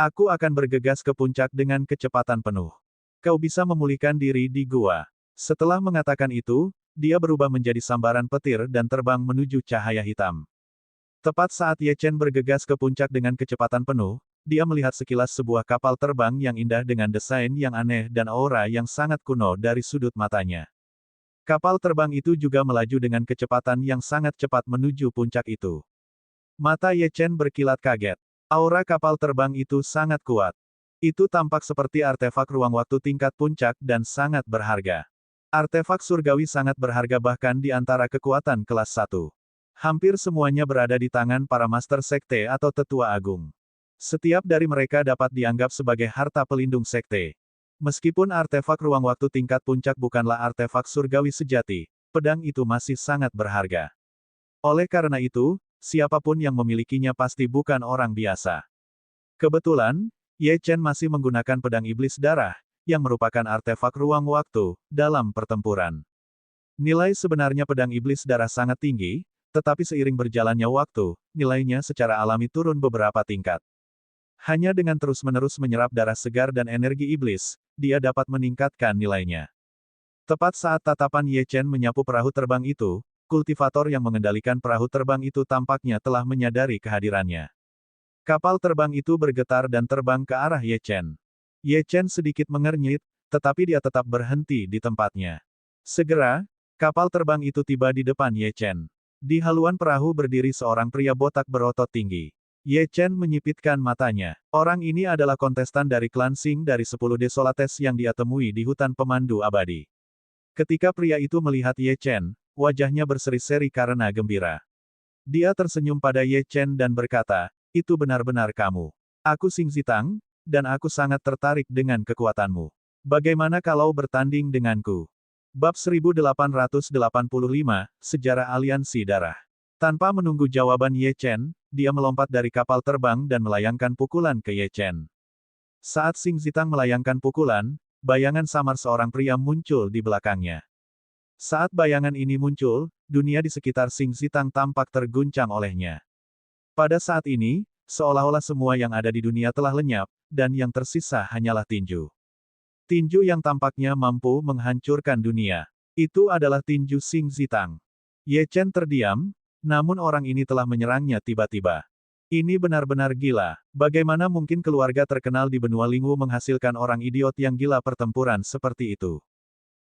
Aku akan bergegas ke puncak dengan kecepatan penuh. Kau bisa memulihkan diri di gua. Setelah mengatakan itu, dia berubah menjadi sambaran petir dan terbang menuju cahaya hitam. Tepat saat Ye Chen bergegas ke puncak dengan kecepatan penuh, dia melihat sekilas sebuah kapal terbang yang indah dengan desain yang aneh dan aura yang sangat kuno dari sudut matanya. Kapal terbang itu juga melaju dengan kecepatan yang sangat cepat menuju puncak itu. Mata Ye Chen berkilat kaget. Aura kapal terbang itu sangat kuat. Itu tampak seperti artefak ruang waktu tingkat puncak dan sangat berharga. Artefak surgawi sangat berharga bahkan di antara kekuatan kelas 1. Hampir semuanya berada di tangan para master sekte atau tetua agung. Setiap dari mereka dapat dianggap sebagai harta pelindung sekte. Meskipun artefak ruang waktu tingkat puncak bukanlah artefak surgawi sejati, pedang itu masih sangat berharga. Oleh karena itu, siapapun yang memilikinya pasti bukan orang biasa. Kebetulan, Ye Chen masih menggunakan pedang iblis darah, yang merupakan artefak ruang waktu, dalam pertempuran. Nilai sebenarnya pedang iblis darah sangat tinggi, tetapi seiring berjalannya waktu, nilainya secara alami turun beberapa tingkat. Hanya dengan terus-menerus menyerap darah segar dan energi iblis, dia dapat meningkatkan nilainya. Tepat saat tatapan Ye Chen menyapu perahu terbang itu, kultivator yang mengendalikan perahu terbang itu tampaknya telah menyadari kehadirannya. Kapal terbang itu bergetar dan terbang ke arah Ye Chen. Ye Chen sedikit mengernyit, tetapi dia tetap berhenti di tempatnya. Segera, kapal terbang itu tiba di depan Ye Chen. Di haluan perahu berdiri seorang pria botak berotot tinggi. Ye Chen menyipitkan matanya. Orang ini adalah kontestan dari klan Xing dari 10 Desolates yang dia temui di hutan pemandu abadi. Ketika pria itu melihat Ye Chen, wajahnya berseri-seri karena gembira. Dia tersenyum pada Ye Chen dan berkata, itu benar-benar kamu. Aku Xing Zitang, dan aku sangat tertarik dengan kekuatanmu. Bagaimana kalau bertanding denganku? Bab 1885, Sejarah Aliansi Darah. Tanpa menunggu jawaban Ye Chen, dia melompat dari kapal terbang dan melayangkan pukulan ke Ye Chen. Saat Xing Zitang melayangkan pukulan, bayangan samar seorang pria muncul di belakangnya. Saat bayangan ini muncul, dunia di sekitar Xing Zitang tampak terguncang olehnya. Pada saat ini, seolah-olah semua yang ada di dunia telah lenyap, dan yang tersisa hanyalah tinju. Tinju yang tampaknya mampu menghancurkan dunia. Itu adalah tinju Xing Zitang. Ye Chen terdiam, namun orang ini telah menyerangnya tiba-tiba. Ini benar-benar gila. Bagaimana mungkin keluarga terkenal di benua Lingwu menghasilkan orang idiot yang gila pertempuran seperti itu?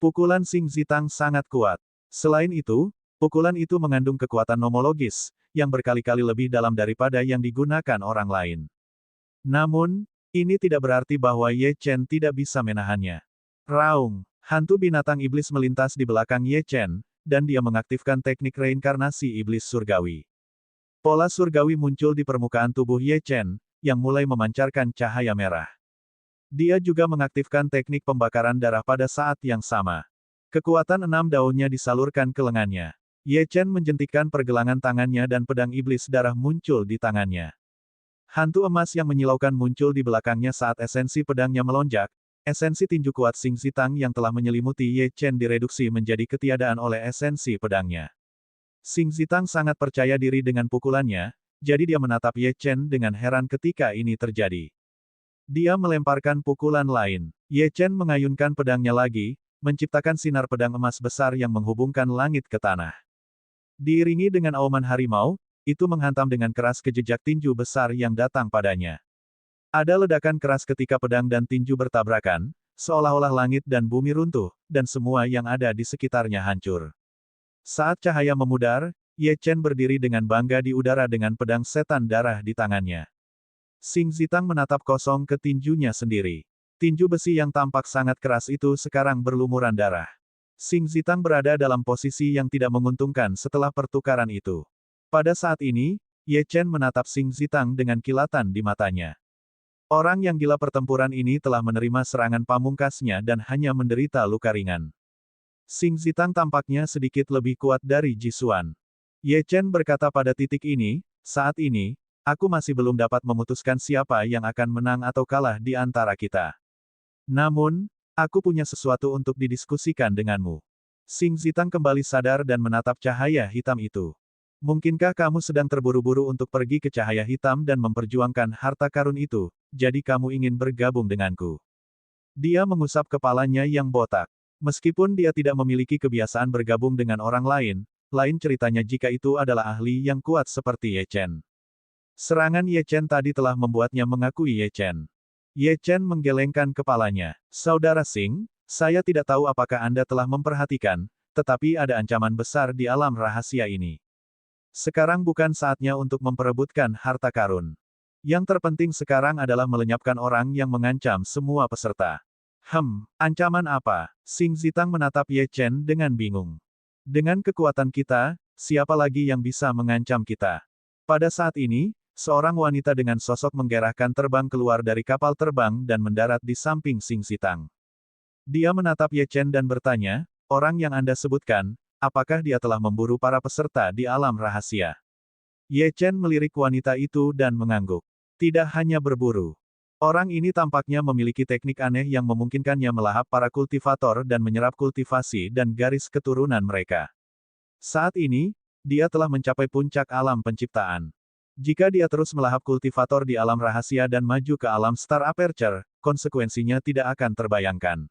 Pukulan Xing Zitang sangat kuat. Selain itu, pukulan itu mengandung kekuatan nomologis, yang berkali-kali lebih dalam daripada yang digunakan orang lain. Namun, ini tidak berarti bahwa Ye Chen tidak bisa menahannya. Raung, hantu binatang iblis melintas di belakang Ye Chen, dan dia mengaktifkan teknik reinkarnasi iblis surgawi. Pola surgawi muncul di permukaan tubuh Ye Chen, yang mulai memancarkan cahaya merah. Dia juga mengaktifkan teknik pembakaran darah pada saat yang sama. Kekuatan 6 daunnya disalurkan ke lengannya. Ye Chen menjentikkan pergelangan tangannya dan pedang iblis darah muncul di tangannya. Hantu emas yang menyilaukan muncul di belakangnya saat esensi pedangnya melonjak. Esensi tinju kuat Xing Zitang yang telah menyelimuti Ye Chen direduksi menjadi ketiadaan oleh esensi pedangnya. Xing Zitang sangat percaya diri dengan pukulannya, jadi dia menatap Ye Chen dengan heran ketika ini terjadi. Dia melemparkan pukulan lain. Ye Chen mengayunkan pedangnya lagi, menciptakan sinar pedang emas besar yang menghubungkan langit ke tanah. Diiringi dengan auman harimau, itu menghantam dengan keras ke jejak tinju besar yang datang padanya. Ada ledakan keras ketika pedang dan tinju bertabrakan, seolah-olah langit dan bumi runtuh, dan semua yang ada di sekitarnya hancur. Saat cahaya memudar, Ye Chen berdiri dengan bangga di udara dengan pedang setan darah di tangannya. Xing Zitang menatap kosong ke tinjunya sendiri. Tinju besi yang tampak sangat keras itu sekarang berlumuran darah. Xing Zitang berada dalam posisi yang tidak menguntungkan setelah pertukaran itu. Pada saat ini, Ye Chen menatap Xing Zitang dengan kilatan di matanya. Orang yang gila pertempuran ini telah menerima serangan pamungkasnya dan hanya menderita luka ringan. Xing Zitang tampaknya sedikit lebih kuat dari Jisuan. Ye Chen berkata pada titik ini, saat ini, aku masih belum dapat memutuskan siapa yang akan menang atau kalah di antara kita. Namun, aku punya sesuatu untuk didiskusikan denganmu. Xing Zitang kembali sadar dan menatap cahaya hitam itu. Mungkinkah kamu sedang terburu-buru untuk pergi ke cahaya hitam dan memperjuangkan harta karun itu, jadi kamu ingin bergabung denganku? Dia mengusap kepalanya yang botak. Meskipun dia tidak memiliki kebiasaan bergabung dengan orang lain ceritanya jika itu adalah ahli yang kuat seperti Ye Chen. Serangan Ye Chen tadi telah membuatnya mengakui Ye Chen. Ye Chen menggelengkan kepalanya. Saudara Xing, saya tidak tahu apakah Anda telah memperhatikan, tetapi ada ancaman besar di alam rahasia ini. Sekarang bukan saatnya untuk memperebutkan harta karun. Yang terpenting sekarang adalah melenyapkan orang yang mengancam semua peserta. Ancaman apa? Xing Zitang menatap Ye Chen dengan bingung. Dengan kekuatan kita, siapa lagi yang bisa mengancam kita? Pada saat ini, seorang wanita dengan sosok menggerahkan terbang keluar dari kapal terbang dan mendarat di samping Xing Zitang. Dia menatap Ye Chen dan bertanya, orang yang Anda sebutkan, apakah dia telah memburu para peserta di alam rahasia? Ye Chen melirik wanita itu dan mengangguk. Tidak hanya berburu. Orang ini tampaknya memiliki teknik aneh yang memungkinkannya melahap para kultivator dan menyerap kultivasi dan garis keturunan mereka. Saat ini, dia telah mencapai puncak alam penciptaan. Jika dia terus melahap kultivator di alam rahasia dan maju ke alam Star Aperture, konsekuensinya tidak akan terbayangkan.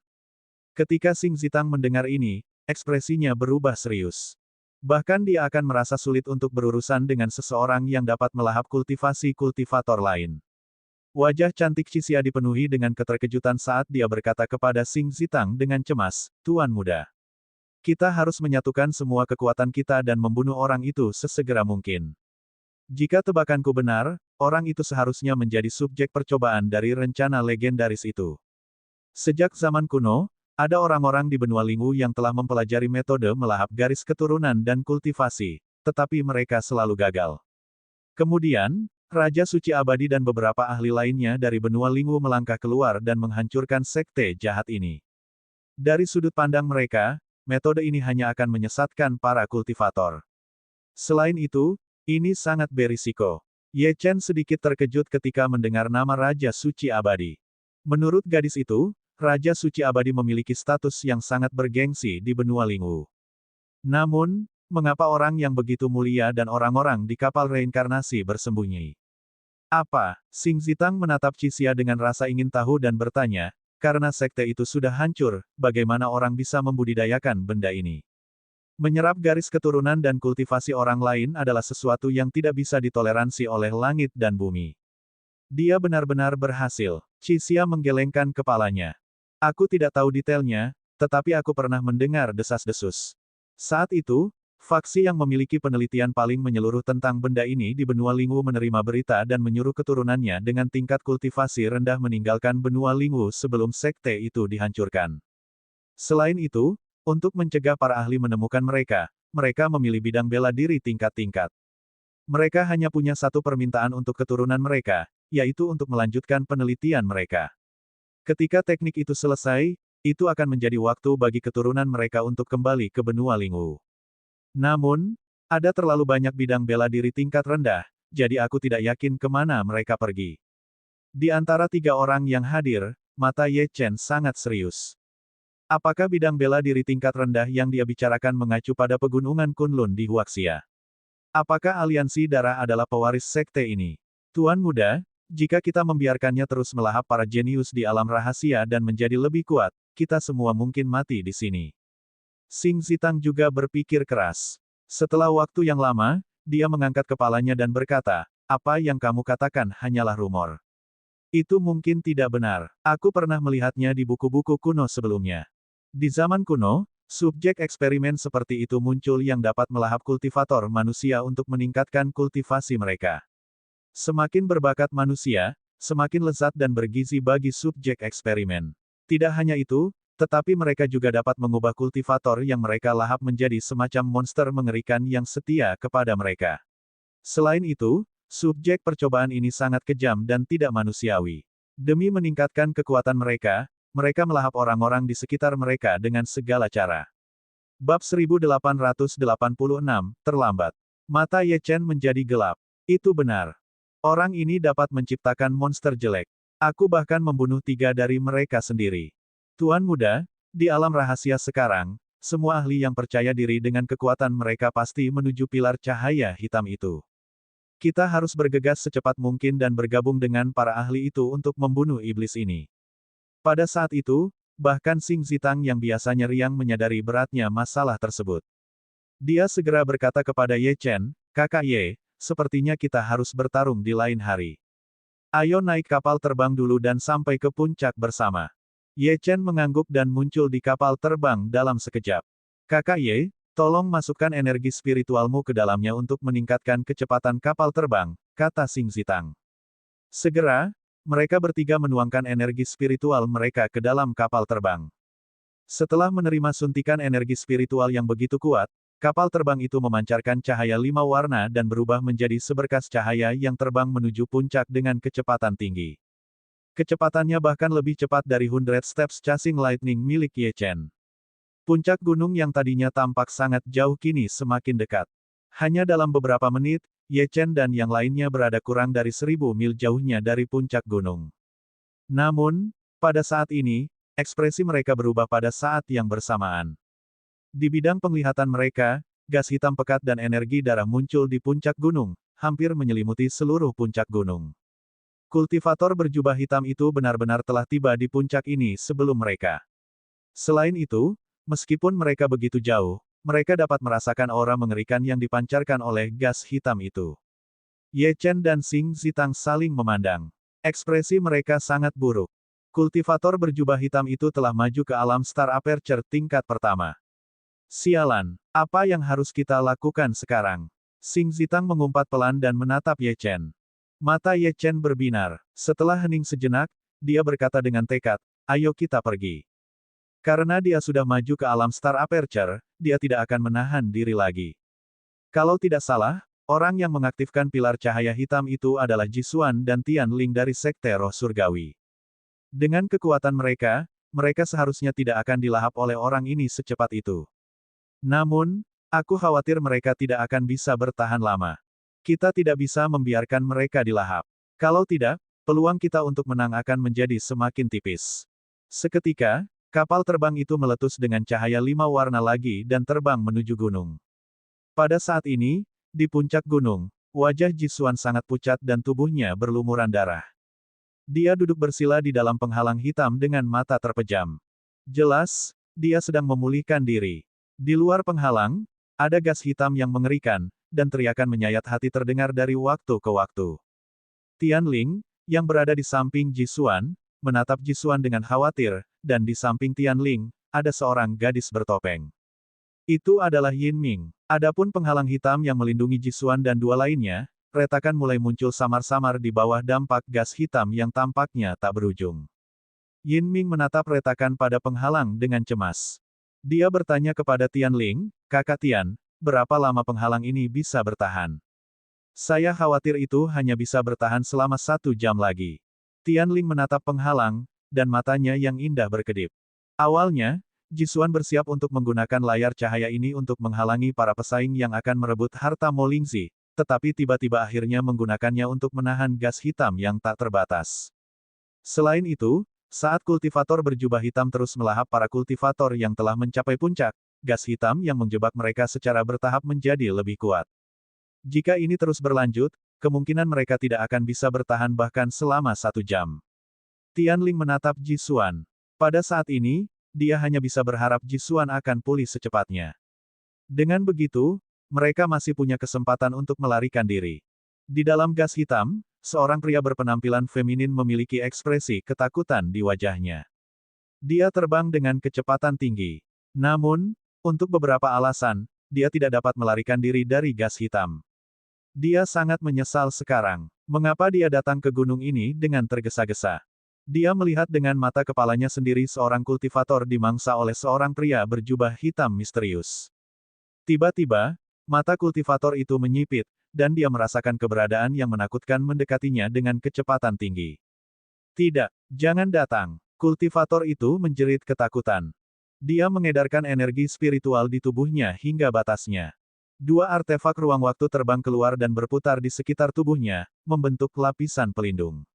Ketika Xing Zitang mendengar ini, ekspresinya berubah serius. Bahkan dia akan merasa sulit untuk berurusan dengan seseorang yang dapat melahap kultivasi kultivator lain. Wajah cantik Cixia dipenuhi dengan keterkejutan saat dia berkata kepada Xing Zitang dengan cemas, "Tuan muda. Kita harus menyatukan semua kekuatan kita dan membunuh orang itu sesegera mungkin. Jika tebakanku benar, orang itu seharusnya menjadi subjek percobaan dari rencana legendaris itu." Sejak zaman kuno, ada orang-orang di benua Lingwu yang telah mempelajari metode melahap garis keturunan dan kultivasi, tetapi mereka selalu gagal. Kemudian, Raja Suci Abadi dan beberapa ahli lainnya dari benua Lingwu melangkah keluar dan menghancurkan sekte jahat ini. Dari sudut pandang mereka, metode ini hanya akan menyesatkan para kultivator. Selain itu, ini sangat berisiko. Ye Chen sedikit terkejut ketika mendengar nama Raja Suci Abadi. Menurut gadis itu, Raja Suci Abadi memiliki status yang sangat bergengsi di benua Lingwu. Namun, mengapa orang yang begitu mulia dan orang-orang di kapal reinkarnasi bersembunyi? Apa? Xing Zitang menatap Cixia dengan rasa ingin tahu dan bertanya, karena sekte itu sudah hancur, bagaimana orang bisa membudidayakan benda ini? Menyerap garis keturunan dan kultivasi orang lain adalah sesuatu yang tidak bisa ditoleransi oleh langit dan bumi. Dia benar-benar berhasil. Cixia menggelengkan kepalanya. Aku tidak tahu detailnya, tetapi aku pernah mendengar desas-desus. Saat itu, faksi yang memiliki penelitian paling menyeluruh tentang benda ini di benua Lingwu menerima berita dan menyuruh keturunannya dengan tingkat kultivasi rendah meninggalkan benua Lingwu sebelum sekte itu dihancurkan. Selain itu, untuk mencegah para ahli menemukan mereka, mereka memilih bidang bela diri tingkat-tingkat. Mereka hanya punya satu permintaan untuk keturunan mereka, yaitu untuk melanjutkan penelitian mereka. Ketika teknik itu selesai, itu akan menjadi waktu bagi keturunan mereka untuk kembali ke benua Lingwu. Namun, ada terlalu banyak bidang bela diri tingkat rendah, jadi aku tidak yakin kemana mereka pergi. Di antara 3 orang yang hadir, mata Ye Chen sangat serius. Apakah bidang bela diri tingkat rendah yang dia bicarakan mengacu pada pegunungan Kunlun di Huaxia? Apakah aliansi darah adalah pewaris sekte ini? Tuan Muda, jika kita membiarkannya terus melahap para jenius di alam rahasia dan menjadi lebih kuat, kita semua mungkin mati di sini. Xing Zitang juga berpikir keras. Setelah waktu yang lama, dia mengangkat kepalanya dan berkata, apa yang kamu katakan hanyalah rumor. Itu mungkin tidak benar. Aku pernah melihatnya di buku-buku kuno sebelumnya. Di zaman kuno, subjek eksperimen seperti itu muncul yang dapat melahap kultivator manusia untuk meningkatkan kultivasi mereka. Semakin berbakat manusia, semakin lezat dan bergizi bagi subjek eksperimen. Tidak hanya itu, tetapi mereka juga dapat mengubah kultivator yang mereka lahap menjadi semacam monster mengerikan yang setia kepada mereka. Selain itu, subjek percobaan ini sangat kejam dan tidak manusiawi. Demi meningkatkan kekuatan mereka, mereka melahap orang-orang di sekitar mereka dengan segala cara. Bab 1886, terlambat. Mata Ye Chen menjadi gelap. Itu benar. Orang ini dapat menciptakan monster jelek. Aku bahkan membunuh 3 dari mereka sendiri. Tuan Muda, di alam rahasia sekarang, semua ahli yang percaya diri dengan kekuatan mereka pasti menuju pilar cahaya hitam itu. Kita harus bergegas secepat mungkin dan bergabung dengan para ahli itu untuk membunuh iblis ini. Pada saat itu, bahkan Xing Zitang yang biasanya riang menyadari beratnya masalah tersebut. Dia segera berkata kepada Ye Chen, Kakak Ye, sepertinya kita harus bertarung di lain hari. Ayo naik kapal terbang dulu dan sampai ke puncak bersama. Ye Chen mengangguk dan muncul di kapal terbang dalam sekejap. Kakak Ye, tolong masukkan energi spiritualmu ke dalamnya untuk meningkatkan kecepatan kapal terbang, kata Xing Zitang. Segera, mereka bertiga menuangkan energi spiritual mereka ke dalam kapal terbang. Setelah menerima suntikan energi spiritual yang begitu kuat, kapal terbang itu memancarkan cahaya 5 warna dan berubah menjadi seberkas cahaya yang terbang menuju puncak dengan kecepatan tinggi. Kecepatannya bahkan lebih cepat dari 100 steps chasing lightning milik Ye Chen. Puncak gunung yang tadinya tampak sangat jauh kini semakin dekat. Hanya dalam beberapa menit, Ye Chen dan yang lainnya berada kurang dari 1000 mil jauhnya dari puncak gunung. Namun, pada saat ini, ekspresi mereka berubah pada saat yang bersamaan. Di bidang penglihatan mereka, gas hitam pekat dan energi darah muncul di puncak gunung, hampir menyelimuti seluruh puncak gunung. Kultivator berjubah hitam itu benar-benar telah tiba di puncak ini sebelum mereka. Selain itu, meskipun mereka begitu jauh, mereka dapat merasakan aura mengerikan yang dipancarkan oleh gas hitam itu. Ye Chen dan Xing Zitang saling memandang. Ekspresi mereka sangat buruk. Kultivator berjubah hitam itu telah maju ke alam Star Aperture tingkat pertama. Sialan, apa yang harus kita lakukan sekarang? Xing Zitang mengumpat pelan dan menatap Ye Chen. Mata Ye Chen berbinar. Setelah hening sejenak, dia berkata dengan tekad, ayo kita pergi. Karena dia sudah maju ke alam Star Aperture, dia tidak akan menahan diri lagi. Kalau tidak salah, Orang yang mengaktifkan pilar cahaya hitam itu adalah Jisuan dan Tianling dari Sekte Roh Surgawi. Dengan kekuatan mereka, mereka seharusnya tidak akan dilahap oleh orang ini secepat itu. Namun, aku khawatir mereka tidak akan bisa bertahan lama. Kita tidak bisa membiarkan mereka dilahap. Kalau tidak, peluang kita untuk menang akan menjadi semakin tipis. Seketika, kapal terbang itu meletus dengan cahaya 5 warna lagi dan terbang menuju gunung. Pada saat ini, di puncak gunung, wajah Jisuan sangat pucat dan tubuhnya berlumuran darah. Dia duduk bersila di dalam penghalang hitam dengan mata terpejam. Jelas, dia sedang memulihkan diri. Di luar penghalang, ada gas hitam yang mengerikan, dan teriakan menyayat hati terdengar dari waktu ke waktu. Tianling, yang berada di samping Jisuan, menatap Jisuan dengan khawatir, dan di samping Tianling, ada seorang gadis bertopeng. Itu adalah Yin Ming. Adapun penghalang hitam yang melindungi Jisuan dan dua lainnya, retakan mulai muncul samar-samar di bawah dampak gas hitam yang tampaknya tak berujung. Yin Ming menatap retakan pada penghalang dengan cemas. Dia bertanya kepada Tianling, "Kakak Tian, berapa lama penghalang ini bisa bertahan?" "Saya khawatir itu hanya bisa bertahan selama 1 jam lagi." Tianling menatap penghalang, dan matanya yang indah berkedip. Awalnya, Jisuan bersiap untuk menggunakan layar cahaya ini untuk menghalangi para pesaing yang akan merebut harta Molingzi, tetapi tiba-tiba akhirnya menggunakannya untuk menahan gas hitam yang tak terbatas. Selain itu, saat kultivator berjubah hitam terus melahap para kultivator yang telah mencapai puncak, gas hitam yang menjebak mereka secara bertahap menjadi lebih kuat. Jika ini terus berlanjut, kemungkinan mereka tidak akan bisa bertahan bahkan selama 1 jam. Tianling menatap Jisuan. Pada saat ini, dia hanya bisa berharap Jisuan akan pulih secepatnya. Dengan begitu, mereka masih punya kesempatan untuk melarikan diri. Di dalam gas hitam, seorang pria berpenampilan feminin memiliki ekspresi ketakutan di wajahnya. Dia terbang dengan kecepatan tinggi. Namun, untuk beberapa alasan, dia tidak dapat melarikan diri dari gas hitam. Dia sangat menyesal sekarang. Mengapa dia datang ke gunung ini dengan tergesa-gesa? Dia melihat dengan mata kepalanya sendiri seorang kultivator dimangsa oleh seorang pria berjubah hitam misterius. Tiba-tiba, mata kultivator itu menyipit, dan dia merasakan keberadaan yang menakutkan mendekatinya dengan kecepatan tinggi. "Tidak, jangan datang." Kultivator itu menjerit ketakutan. Dia mengedarkan energi spiritual di tubuhnya hingga batasnya. 2 artefak ruang waktu terbang keluar dan berputar di sekitar tubuhnya, membentuk lapisan pelindung.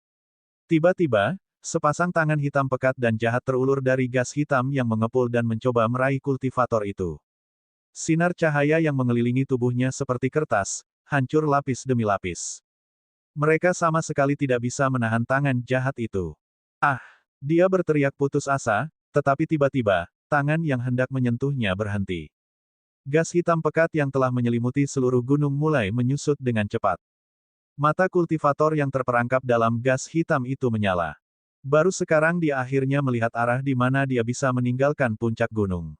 Tiba-tiba, sepasang tangan hitam pekat dan jahat terulur dari gas hitam yang mengepul dan mencoba meraih kultivator itu. Sinar cahaya yang mengelilingi tubuhnya seperti kertas, hancur lapis demi lapis. Mereka sama sekali tidak bisa menahan tangan jahat itu. "Ah!" Dia berteriak putus asa, tetapi tiba-tiba, tangan yang hendak menyentuhnya berhenti. Gas hitam pekat yang telah menyelimuti seluruh gunung mulai menyusut dengan cepat. Mata kultivator yang terperangkap dalam gas hitam itu menyala. Baru sekarang dia akhirnya melihat arah di mana dia bisa meninggalkan puncak gunung.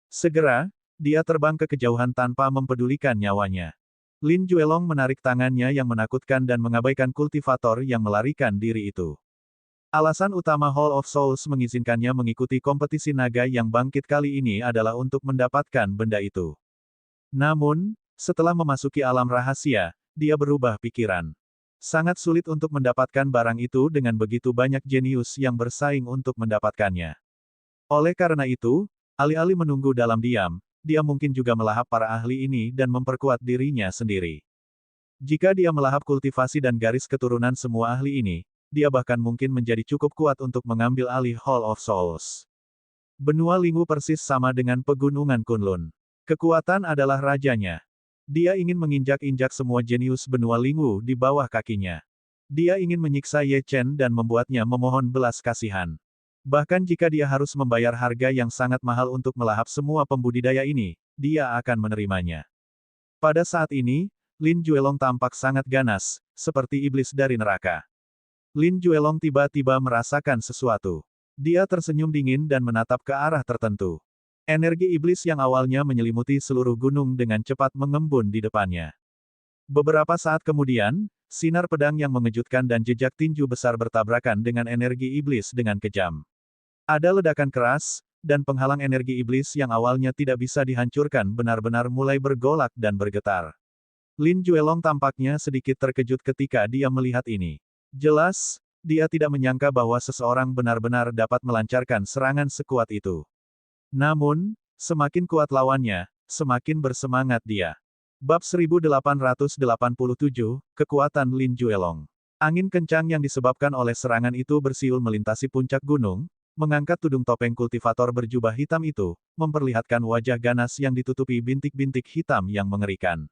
Segera, dia terbang ke kejauhan tanpa mempedulikan nyawanya. Lin Juelong menarik tangannya yang menakutkan dan mengabaikan kultivator yang melarikan diri itu. Alasan utama Hall of Souls mengizinkannya mengikuti kompetisi naga yang bangkit kali ini adalah untuk mendapatkan benda itu. Namun, setelah memasuki alam rahasia, dia berubah pikiran. Sangat sulit untuk mendapatkan barang itu dengan begitu banyak jenius yang bersaing untuk mendapatkannya. Oleh karena itu, alih-alih menunggu dalam diam, dia mungkin juga melahap para ahli ini dan memperkuat dirinya sendiri. Jika dia melahap kultivasi dan garis keturunan semua ahli ini, dia bahkan mungkin menjadi cukup kuat untuk mengambil alih Hall of Souls. Benua Lingu persis sama dengan pegunungan Kunlun. Kekuatan adalah rajanya. Dia ingin menginjak-injak semua jenius benua Lingu di bawah kakinya. Dia ingin menyiksa Ye Chen dan membuatnya memohon belas kasihan. Bahkan jika dia harus membayar harga yang sangat mahal untuk melahap semua pembudidaya ini, dia akan menerimanya. Pada saat ini, Lin Juelong tampak sangat ganas, seperti iblis dari neraka. Lin Juelong tiba-tiba merasakan sesuatu. Dia tersenyum dingin dan menatap ke arah tertentu. Energi iblis yang awalnya menyelimuti seluruh gunung dengan cepat mengembun di depannya. Beberapa saat kemudian, sinar pedang yang mengejutkan dan jejak tinju besar bertabrakan dengan energi iblis dengan kejam. Ada ledakan keras, dan penghalang energi iblis yang awalnya tidak bisa dihancurkan benar-benar mulai bergolak dan bergetar. Lin Juelong tampaknya sedikit terkejut ketika dia melihat ini. Jelas, dia tidak menyangka bahwa seseorang benar-benar dapat melancarkan serangan sekuat itu. Namun, semakin kuat lawannya, semakin bersemangat dia. Bab 1887, Kekuatan Lin Juelong. Angin kencang yang disebabkan oleh serangan itu bersiul melintasi puncak gunung, mengangkat tudung topeng kultivator berjubah hitam itu, memperlihatkan wajah ganas yang ditutupi bintik-bintik hitam yang mengerikan.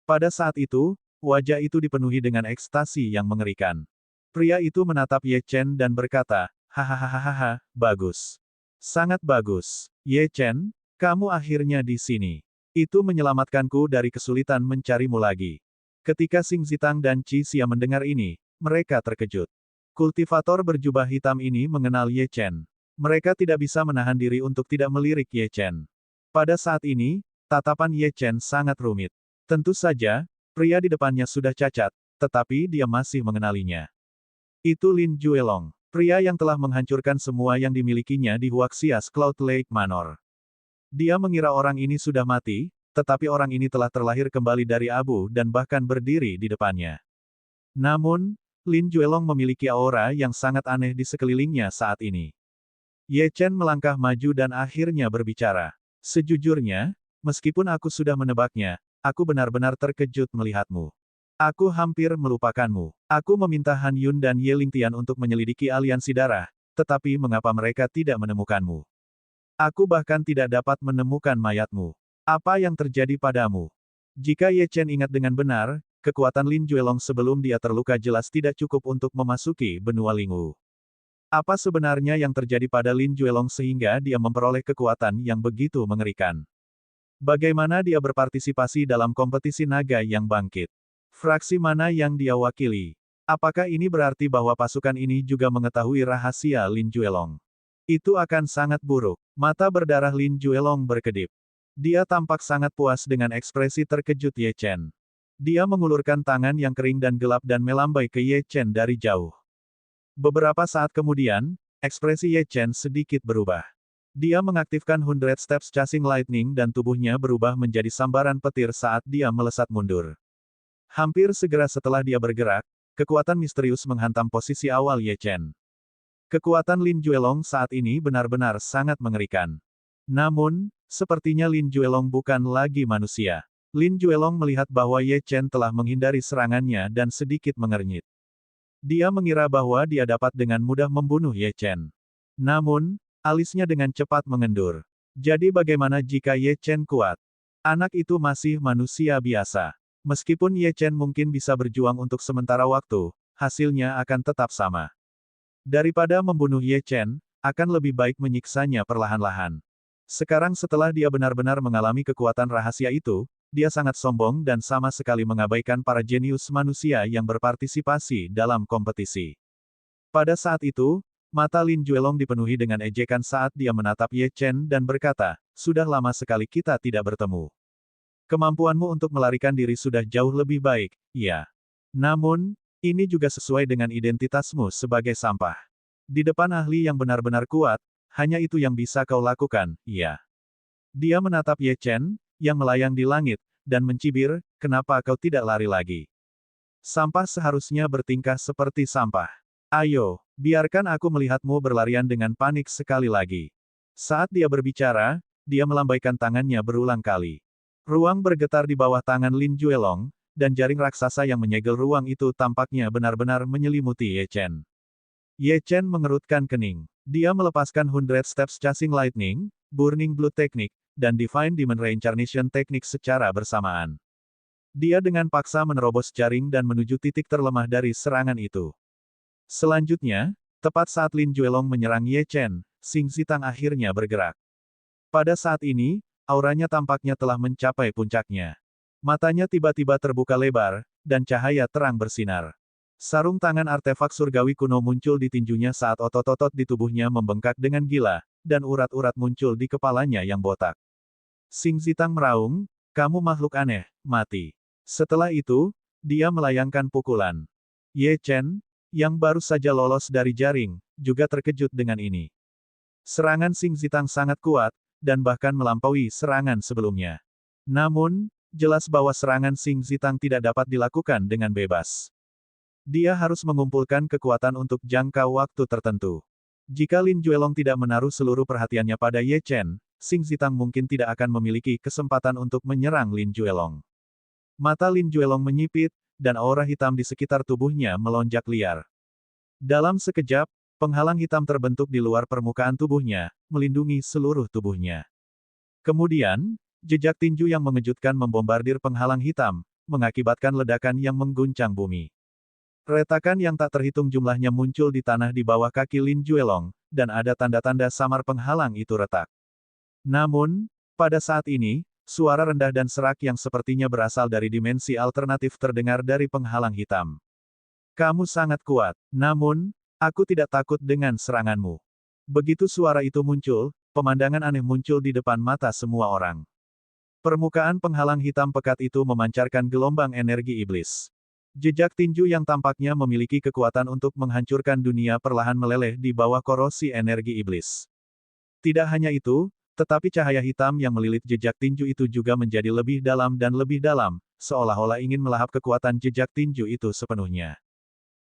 Pada saat itu, wajah itu dipenuhi dengan ekstasi yang mengerikan. Pria itu menatap Ye Chen dan berkata, "Hahaha, bagus. Sangat bagus. Ye Chen, kamu akhirnya di sini. Itu menyelamatkanku dari kesulitan mencarimu lagi." Ketika Xing Zitang dan Qi Xia mendengar ini, mereka terkejut. Kultivator berjubah hitam ini mengenal Ye Chen. Mereka tidak bisa menahan diri untuk tidak melirik Ye Chen. Pada saat ini, tatapan Ye Chen sangat rumit. Tentu saja, pria di depannya sudah cacat, tetapi dia masih mengenalinya. Itu Lin Juelong, pria yang telah menghancurkan semua yang dimilikinya di Huaxias Cloud Lake Manor. Dia mengira orang ini sudah mati, tetapi orang ini telah terlahir kembali dari abu dan bahkan berdiri di depannya. Namun, Lin Juelong memiliki aura yang sangat aneh di sekelilingnya saat ini. Ye Chen melangkah maju dan akhirnya berbicara. "Sejujurnya, meskipun aku sudah menebaknya, aku benar-benar terkejut melihatmu. Aku hampir melupakanmu. Aku meminta Han Yun dan Ye Lingtian untuk menyelidiki aliansi darah, tetapi mengapa mereka tidak menemukanmu? Aku bahkan tidak dapat menemukan mayatmu. Apa yang terjadi padamu?" Jika Ye Chen ingat dengan benar, kekuatan Lin Juelong sebelum dia terluka jelas tidak cukup untuk memasuki benua Lingwu. Apa sebenarnya yang terjadi pada Lin Juelong sehingga dia memperoleh kekuatan yang begitu mengerikan? Bagaimana dia berpartisipasi dalam kompetisi naga yang bangkit? Fraksi mana yang dia wakili? Apakah ini berarti bahwa pasukan ini juga mengetahui rahasia Lin Juelong? Itu akan sangat buruk. Mata berdarah Lin Juelong berkedip. Dia tampak sangat puas dengan ekspresi terkejut Ye Chen. Dia mengulurkan tangan yang kering dan gelap dan melambai ke Ye Chen dari jauh. Beberapa saat kemudian, ekspresi Ye Chen sedikit berubah. Dia mengaktifkan 100 Steps Chasing Lightning dan tubuhnya berubah menjadi sambaran petir saat dia melesat mundur. Hampir segera setelah dia bergerak, kekuatan misterius menghantam posisi awal Ye Chen. Kekuatan Lin Juelong saat ini benar-benar sangat mengerikan. Namun, sepertinya Lin Juelong bukan lagi manusia. Lin Juelong melihat bahwa Ye Chen telah menghindari serangannya dan sedikit mengernyit. Dia mengira bahwa dia dapat dengan mudah membunuh Ye Chen. Namun, alisnya dengan cepat mengendur. Jadi bagaimana jika Ye Chen kuat? Anak itu masih manusia biasa. Meskipun Ye Chen mungkin bisa berjuang untuk sementara waktu, hasilnya akan tetap sama. Daripada membunuh Ye Chen, akan lebih baik menyiksanya perlahan-lahan. Sekarang setelah dia benar-benar mengalami kekuatan rahasia itu, dia sangat sombong dan sama sekali mengabaikan para jenius manusia yang berpartisipasi dalam kompetisi. Pada saat itu, mata Lin Juelong dipenuhi dengan ejekan saat dia menatap Ye Chen dan berkata, "Sudah lama sekali kita tidak bertemu. Kemampuanmu untuk melarikan diri sudah jauh lebih baik, ya. Namun, ini juga sesuai dengan identitasmu sebagai sampah. Di depan ahli yang benar-benar kuat, hanya itu yang bisa kau lakukan, ya." Dia menatap Ye Chen, yang melayang di langit, dan mencibir, "Kenapa kau tidak lari lagi? Sampah seharusnya bertingkah seperti sampah. Ayo, biarkan aku melihatmu berlarian dengan panik sekali lagi." Saat dia berbicara, dia melambaikan tangannya berulang kali. Ruang bergetar di bawah tangan Lin Juelong, dan jaring raksasa yang menyegel ruang itu tampaknya benar-benar menyelimuti Ye Chen. Ye Chen mengerutkan kening. Dia melepaskan 100 Steps Chasing Lightning, Burning Blood Technique, dan Divine Demon Reincarnation Technique secara bersamaan. Dia dengan paksa menerobos jaring dan menuju titik terlemah dari serangan itu. Selanjutnya, tepat saat Lin Juelong menyerang Ye Chen, Xing Zitang akhirnya bergerak. Pada saat ini, auranya tampaknya telah mencapai puncaknya. Matanya tiba-tiba terbuka lebar, dan cahaya terang bersinar. Sarung tangan artefak surgawi kuno muncul di tinjunya saat otot-otot di tubuhnya membengkak dengan gila, dan urat-urat muncul di kepalanya yang botak. Xing Zitang meraung, "Kamu makhluk aneh, mati." Setelah itu, dia melayangkan pukulan. Ye Chen, yang baru saja lolos dari jaring, juga terkejut dengan ini. Serangan Xing Zitang sangat kuat, dan bahkan melampaui serangan sebelumnya. Namun, jelas bahwa serangan Xing Zitang tidak dapat dilakukan dengan bebas. Dia harus mengumpulkan kekuatan untuk jangka waktu tertentu. Jika Lin Juelong tidak menaruh seluruh perhatiannya pada Ye Chen, Xing Zitang mungkin tidak akan memiliki kesempatan untuk menyerang Lin Juelong. Mata Lin Juelong menyipit, dan aura hitam di sekitar tubuhnya melonjak liar. Dalam sekejap, penghalang hitam terbentuk di luar permukaan tubuhnya, melindungi seluruh tubuhnya. Kemudian, jejak tinju yang mengejutkan membombardir penghalang hitam, mengakibatkan ledakan yang mengguncang bumi. Retakan yang tak terhitung jumlahnya muncul di tanah di bawah kaki Lin Juelong, dan ada tanda-tanda samar penghalang itu retak. Namun, pada saat ini, suara rendah dan serak yang sepertinya berasal dari dimensi alternatif terdengar dari penghalang hitam. Kamu sangat kuat, namun, aku tidak takut dengan seranganmu. Begitu suara itu muncul, pemandangan aneh muncul di depan mata semua orang. Permukaan penghalang hitam pekat itu memancarkan gelombang energi iblis. Jejak tinju yang tampaknya memiliki kekuatan untuk menghancurkan dunia perlahan meleleh di bawah korosi energi iblis. Tidak hanya itu, tetapi cahaya hitam yang melilit jejak tinju itu juga menjadi lebih dalam, seolah-olah ingin melahap kekuatan jejak tinju itu sepenuhnya.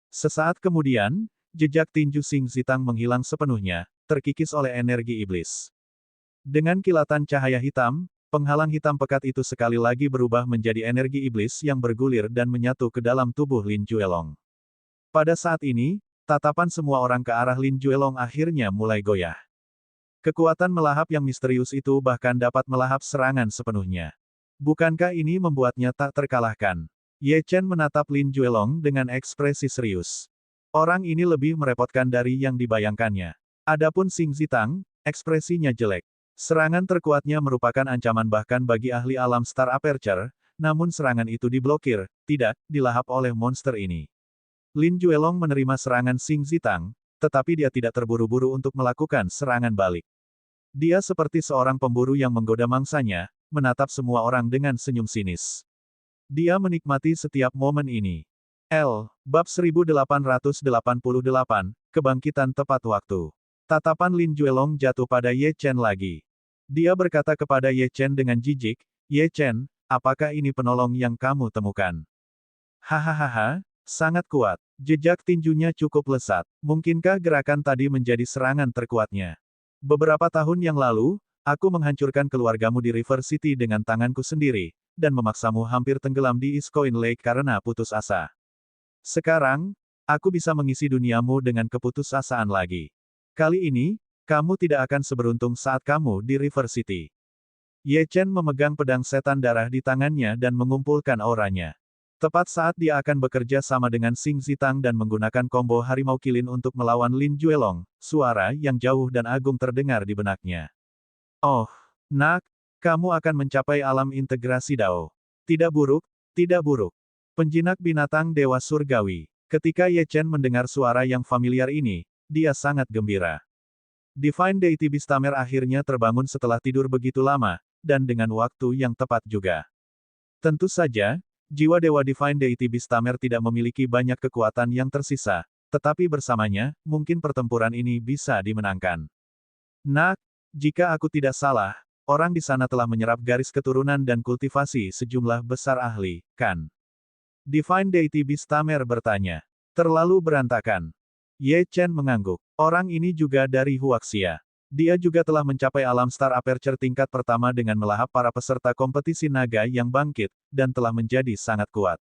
Sesaat kemudian, jejak tinju Xing Zitang menghilang sepenuhnya, terkikis oleh energi iblis. Dengan kilatan cahaya hitam, penghalang hitam pekat itu sekali lagi berubah menjadi energi iblis yang bergulir dan menyatu ke dalam tubuh Lin Juelong. Pada saat ini, tatapan semua orang ke arah Lin Juelong akhirnya mulai goyah. Kekuatan melahap yang misterius itu bahkan dapat melahap serangan sepenuhnya. Bukankah ini membuatnya tak terkalahkan? Ye Chen menatap Lin Juelong dengan ekspresi serius. Orang ini lebih merepotkan dari yang dibayangkannya. Adapun Xing Zitang, ekspresinya jelek. Serangan terkuatnya merupakan ancaman bahkan bagi ahli alam Star Aperture, namun serangan itu diblokir, tidak dilahap oleh monster ini. Lin Juelong menerima serangan Xing Zitang, tetapi dia tidak terburu-buru untuk melakukan serangan balik. Dia seperti seorang pemburu yang menggoda mangsanya, menatap semua orang dengan senyum sinis. Dia menikmati setiap momen ini. Bab 1888, Kebangkitan tepat waktu. Tatapan Lin Juelong jatuh pada Ye Chen lagi. Dia berkata kepada Ye Chen dengan jijik, "Ye Chen, apakah ini penolong yang kamu temukan?" Hahaha, sangat kuat. Jejak tinjunya cukup lesat. Mungkinkah gerakan tadi menjadi serangan terkuatnya? Beberapa tahun yang lalu, aku menghancurkan keluargamu di River City dengan tanganku sendiri, dan memaksamu hampir tenggelam di East Coin Lake karena putus asa. Sekarang, aku bisa mengisi duniamu dengan keputusasaan lagi. Kali ini, kamu tidak akan seberuntung saat kamu di River City. Ye Chen memegang pedang setan darah di tangannya dan mengumpulkan auranya. Tepat saat dia akan bekerja sama dengan Xing Zitang dan menggunakan combo Harimau Kilin untuk melawan Lin Juelong, suara yang jauh dan agung terdengar di benaknya. Oh, nak, kamu akan mencapai alam integrasi Dao. Tidak buruk, tidak buruk. Penjinak binatang Dewa Surgawi. Ketika Ye Chen mendengar suara yang familiar ini, dia sangat gembira. Divine Deity Beastamer akhirnya terbangun setelah tidur begitu lama, dan dengan waktu yang tepat juga. Tentu saja, jiwa Dewa Divine Deity Beastamer tidak memiliki banyak kekuatan yang tersisa, tetapi bersamanya, mungkin pertempuran ini bisa dimenangkan. Nak, jika aku tidak salah, orang di sana telah menyerap garis keturunan dan kultivasi sejumlah besar ahli, kan? Divine Deity Beastamer bertanya. Terlalu berantakan. Ye Chen mengangguk. Orang ini juga dari Huaxia. Dia juga telah mencapai alam Star Aperture tingkat pertama dengan melahap para peserta kompetisi naga yang bangkit, dan telah menjadi sangat kuat.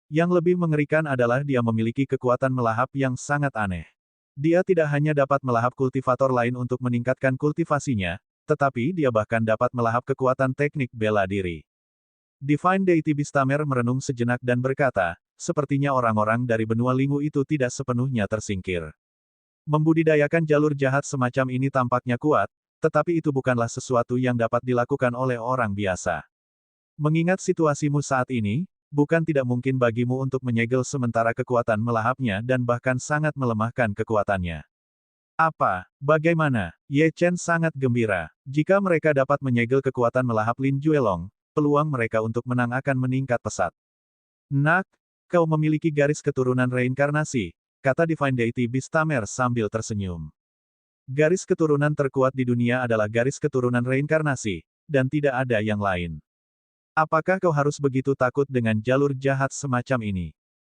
Yang lebih mengerikan adalah dia memiliki kekuatan melahap yang sangat aneh. Dia tidak hanya dapat melahap kultivator lain untuk meningkatkan kultivasinya, tetapi dia bahkan dapat melahap kekuatan teknik bela diri. Divine Deity Beastamer merenung sejenak dan berkata, sepertinya orang-orang dari benua Lingu itu tidak sepenuhnya tersingkir. Membudidayakan jalur jahat semacam ini tampaknya kuat, tetapi itu bukanlah sesuatu yang dapat dilakukan oleh orang biasa. Mengingat situasimu saat ini, bukan tidak mungkin bagimu untuk menyegel sementara kekuatan melahapnya dan bahkan sangat melemahkan kekuatannya. Apa? Bagaimana? Ye Chen sangat gembira. Jika mereka dapat menyegel kekuatan melahap Lin Juelong, peluang mereka untuk menang akan meningkat pesat. Nak, kau memiliki garis keturunan reinkarnasi, kata Divine Deity Beastamer sambil tersenyum. Garis keturunan terkuat di dunia adalah garis keturunan reinkarnasi, dan tidak ada yang lain. Apakah kau harus begitu takut dengan jalur jahat semacam ini?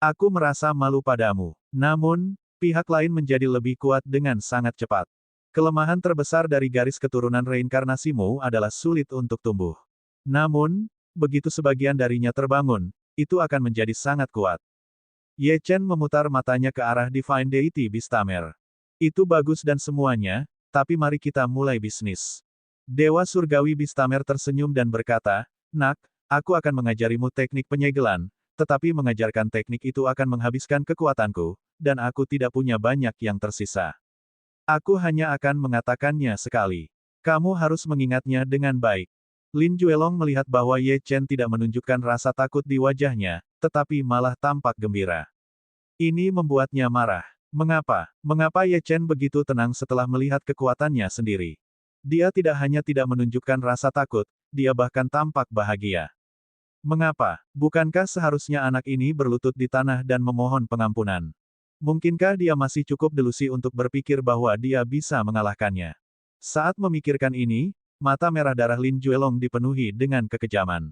Aku merasa malu padamu. Namun, pihak lain menjadi lebih kuat dengan sangat cepat. Kelemahan terbesar dari garis keturunan reinkarnasimu adalah sulit untuk tumbuh. Namun, begitu sebagian darinya terbangun, itu akan menjadi sangat kuat. Ye Chen memutar matanya ke arah Divine Deity Bistamer. Itu bagus dan semuanya, tapi mari kita mulai bisnis. Dewa Surgawi Bistamer tersenyum dan berkata, "Nak, aku akan mengajarimu teknik penyegelan, tetapi mengajarkan teknik itu akan menghabiskan kekuatanku, dan aku tidak punya banyak yang tersisa. Aku hanya akan mengatakannya sekali. Kamu harus mengingatnya dengan baik." Lin Juelong melihat bahwa Ye Chen tidak menunjukkan rasa takut di wajahnya, tetapi malah tampak gembira. Ini membuatnya marah. Mengapa? Mengapa Ye Chen begitu tenang setelah melihat kekuatannya sendiri? Dia tidak hanya tidak menunjukkan rasa takut, dia bahkan tampak bahagia. Mengapa? Bukankah seharusnya anak ini berlutut di tanah dan memohon pengampunan? Mungkinkah dia masih cukup delusi untuk berpikir bahwa dia bisa mengalahkannya? Saat memikirkan ini, mata merah darah Lin Juelong dipenuhi dengan kekejaman.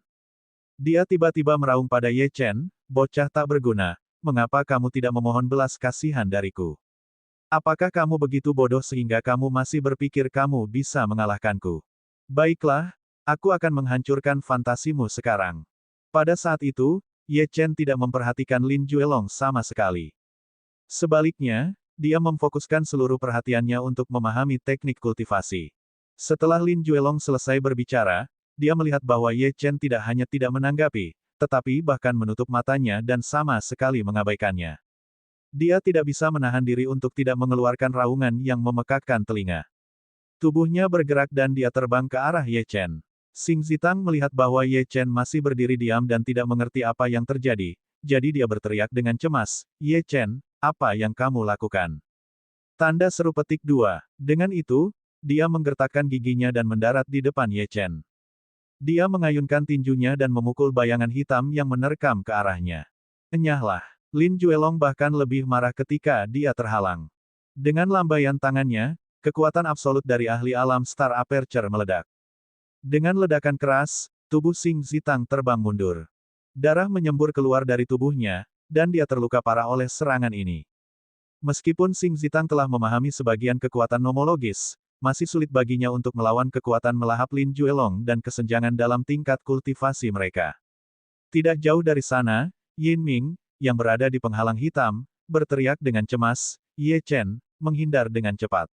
Dia tiba-tiba meraung pada Ye Chen, "Bocah tak berguna, mengapa kamu tidak memohon belas kasihan dariku? Apakah kamu begitu bodoh sehingga kamu masih berpikir kamu bisa mengalahkanku? Baiklah, aku akan menghancurkan fantasimu sekarang." Pada saat itu, Ye Chen tidak memperhatikan Lin Juelong sama sekali. Sebaliknya, dia memfokuskan seluruh perhatiannya untuk memahami teknik kultivasi. Setelah Lin Juelong selesai berbicara, dia melihat bahwa Ye Chen tidak hanya tidak menanggapi, tetapi bahkan menutup matanya dan sama sekali mengabaikannya. Dia tidak bisa menahan diri untuk tidak mengeluarkan raungan yang memekakkan telinga. Tubuhnya bergerak dan dia terbang ke arah Ye Chen. Xing Zitang melihat bahwa Ye Chen masih berdiri diam dan tidak mengerti apa yang terjadi, jadi dia berteriak dengan cemas, "Ye Chen, apa yang kamu lakukan?" Tanda seru petik 2. Dengan itu, dia menggertakkan giginya dan mendarat di depan Ye Chen. Dia mengayunkan tinjunya dan memukul bayangan hitam yang menerkam ke arahnya. Enyahlah. Lin Juelong bahkan lebih marah ketika dia terhalang. Dengan lambaian tangannya, kekuatan absolut dari ahli alam Star Aperture meledak. Dengan ledakan keras, tubuh Xing Zitang terbang mundur. Darah menyembur keluar dari tubuhnya, dan dia terluka parah oleh serangan ini. Meskipun Xing Zitang telah memahami sebagian kekuatan nomologis, masih sulit baginya untuk melawan kekuatan melahap Lin Juelong dan kesenjangan dalam tingkat kultivasi mereka. Tidak jauh dari sana, Yin Ming, yang berada di penghalang hitam, berteriak dengan cemas, "Ye Chen, menghindar dengan cepat."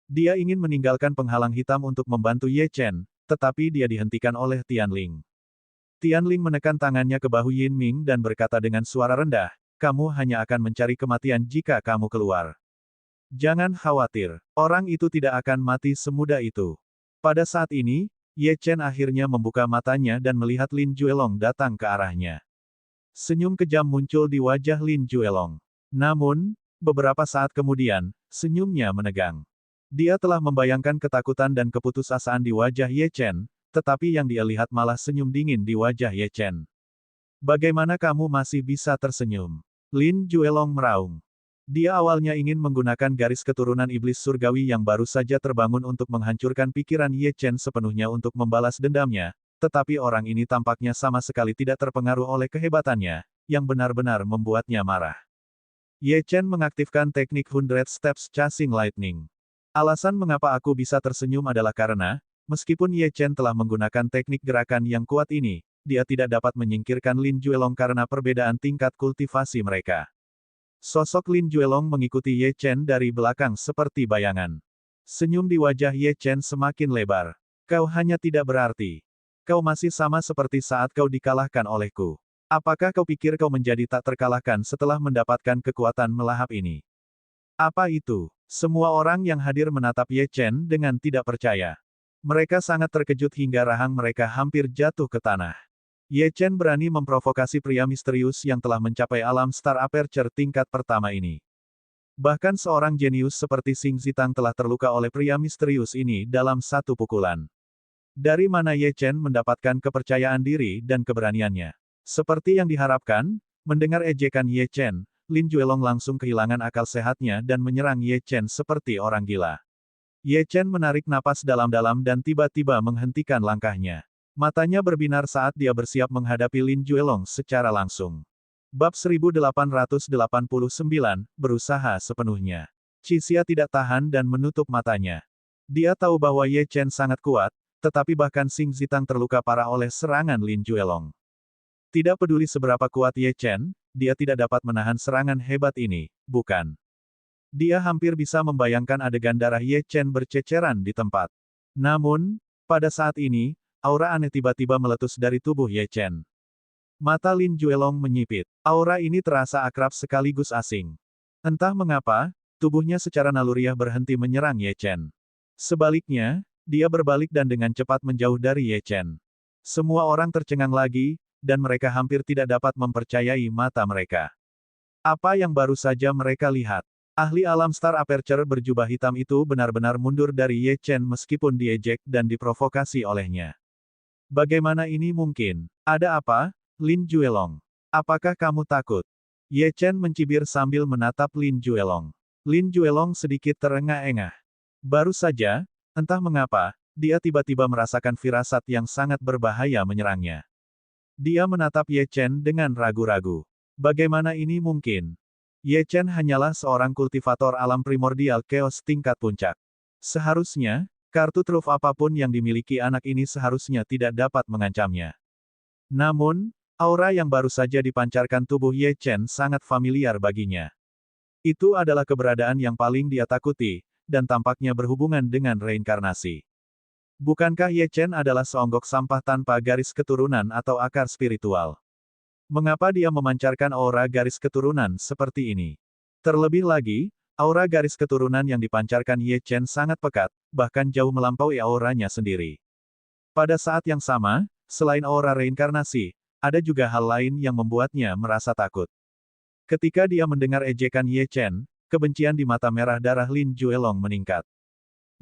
Dia ingin meninggalkan penghalang hitam untuk membantu Ye Chen, tetapi dia dihentikan oleh Tianling. Tianling menekan tangannya ke bahu Yin Ming dan berkata dengan suara rendah, "Kamu hanya akan mencari kematian jika kamu keluar. Jangan khawatir, orang itu tidak akan mati semudah itu." Pada saat ini, Ye Chen akhirnya membuka matanya dan melihat Lin Juelong datang ke arahnya. Senyum kejam muncul di wajah Lin Juelong. Namun, beberapa saat kemudian, senyumnya menegang. Dia telah membayangkan ketakutan dan keputusasaan di wajah Ye Chen, tetapi yang dia lihat malah senyum dingin di wajah Ye Chen. "Bagaimana kamu masih bisa tersenyum?" Lin Juelong meraung. Dia awalnya ingin menggunakan garis keturunan iblis surgawi yang baru saja terbangun untuk menghancurkan pikiran Ye Chen sepenuhnya untuk membalas dendamnya, tetapi orang ini tampaknya sama sekali tidak terpengaruh oleh kehebatannya, yang benar-benar membuatnya marah. Ye Chen mengaktifkan teknik 100 Steps Chasing Lightning. Alasan mengapa aku bisa tersenyum adalah karena, meskipun Ye Chen telah menggunakan teknik gerakan yang kuat ini, dia tidak dapat menyingkirkan Lin Juelong karena perbedaan tingkat kultivasi mereka. Sosok Lin Juelong mengikuti Ye Chen dari belakang seperti bayangan. Senyum di wajah Ye Chen semakin lebar. "Kau hanya tidak berarti. Kau masih sama seperti saat kau dikalahkan olehku. Apakah kau pikir kau menjadi tak terkalahkan setelah mendapatkan kekuatan melahap ini?" Apa itu? Semua orang yang hadir menatap Ye Chen dengan tidak percaya. Mereka sangat terkejut hingga rahang mereka hampir jatuh ke tanah. Ye Chen berani memprovokasi pria misterius yang telah mencapai alam Star Aperture tingkat pertama ini. Bahkan seorang jenius seperti Xing Zitang telah terluka oleh pria misterius ini dalam satu pukulan. Dari mana Ye Chen mendapatkan kepercayaan diri dan keberaniannya? Seperti yang diharapkan, mendengar ejekan Ye Chen, Lin Juelong langsung kehilangan akal sehatnya dan menyerang Ye Chen seperti orang gila. Ye Chen menarik napas dalam-dalam dan tiba-tiba menghentikan langkahnya. Matanya berbinar saat dia bersiap menghadapi Lin Juelong secara langsung. Bab 1889, berusaha sepenuhnya. Cixia tidak tahan dan menutup matanya. Dia tahu bahwa Ye Chen sangat kuat, tetapi bahkan Xing Zitang terluka parah oleh serangan Lin Juelong. Tidak peduli seberapa kuat Ye Chen, dia tidak dapat menahan serangan hebat ini, bukan? Dia hampir bisa membayangkan adegan darah Ye Chen berceceran di tempat. Namun, pada saat ini, aura aneh tiba-tiba meletus dari tubuh Ye Chen. Mata Lin Juelong menyipit. Aura ini terasa akrab sekaligus asing. Entah mengapa, tubuhnya secara naluriah berhenti menyerang Ye Chen. Sebaliknya, dia berbalik dan dengan cepat menjauh dari Ye Chen. Semua orang tercengang lagi, dan mereka hampir tidak dapat mempercayai mata mereka. Apa yang baru saja mereka lihat? Ahli alam Star Aperture berjubah hitam itu benar-benar mundur dari Ye Chen meskipun diejek dan diprovokasi olehnya. Bagaimana ini mungkin? Ada apa, Lin Juelong? Apakah kamu takut? Ye Chen mencibir sambil menatap Lin Juelong. Lin Juelong sedikit terengah-engah. Baru saja, entah mengapa, dia tiba-tiba merasakan firasat yang sangat berbahaya menyerangnya. Dia menatap Ye Chen dengan ragu-ragu. Bagaimana ini mungkin? Ye Chen hanyalah seorang kultivator alam primordial chaos tingkat puncak. Seharusnya, kartu truf apapun yang dimiliki anak ini seharusnya tidak dapat mengancamnya. Namun, aura yang baru saja dipancarkan tubuh Ye Chen sangat familiar baginya. Itu adalah keberadaan yang paling dia takuti, dan tampaknya berhubungan dengan reinkarnasi. Bukankah Ye Chen adalah seonggok sampah tanpa garis keturunan atau akar spiritual? Mengapa dia memancarkan aura garis keturunan seperti ini? Terlebih lagi, aura garis keturunan yang dipancarkan Ye Chen sangat pekat, bahkan jauh melampaui auranya sendiri. Pada saat yang sama, selain aura reinkarnasi, ada juga hal lain yang membuatnya merasa takut. Ketika dia mendengar ejekan Ye Chen, kebencian di mata merah darah Lin Juelong meningkat.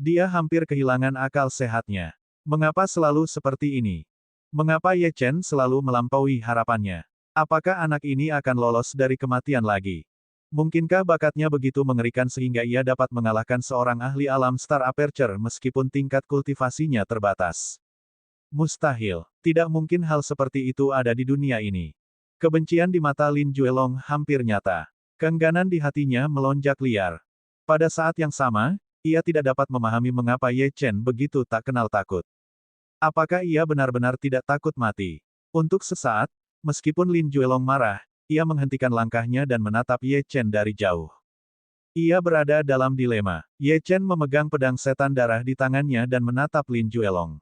Dia hampir kehilangan akal sehatnya. Mengapa selalu seperti ini? Mengapa Ye Chen selalu melampaui harapannya? Apakah anak ini akan lolos dari kematian lagi? Mungkinkah bakatnya begitu mengerikan sehingga ia dapat mengalahkan seorang ahli alam Star Aperture meskipun tingkat kultivasinya terbatas? Mustahil. Tidak mungkin hal seperti itu ada di dunia ini. Kebencian di mata Lin Juelong hampir nyata. Keengganan di hatinya melonjak liar. Pada saat yang sama, ia tidak dapat memahami mengapa Ye Chen begitu tak kenal takut. Apakah ia benar-benar tidak takut mati? Untuk sesaat, meskipun Lin Juelong marah, ia menghentikan langkahnya dan menatap Ye Chen dari jauh. Ia berada dalam dilema. Ye Chen memegang pedang setan darah di tangannya dan menatap Lin Juelong.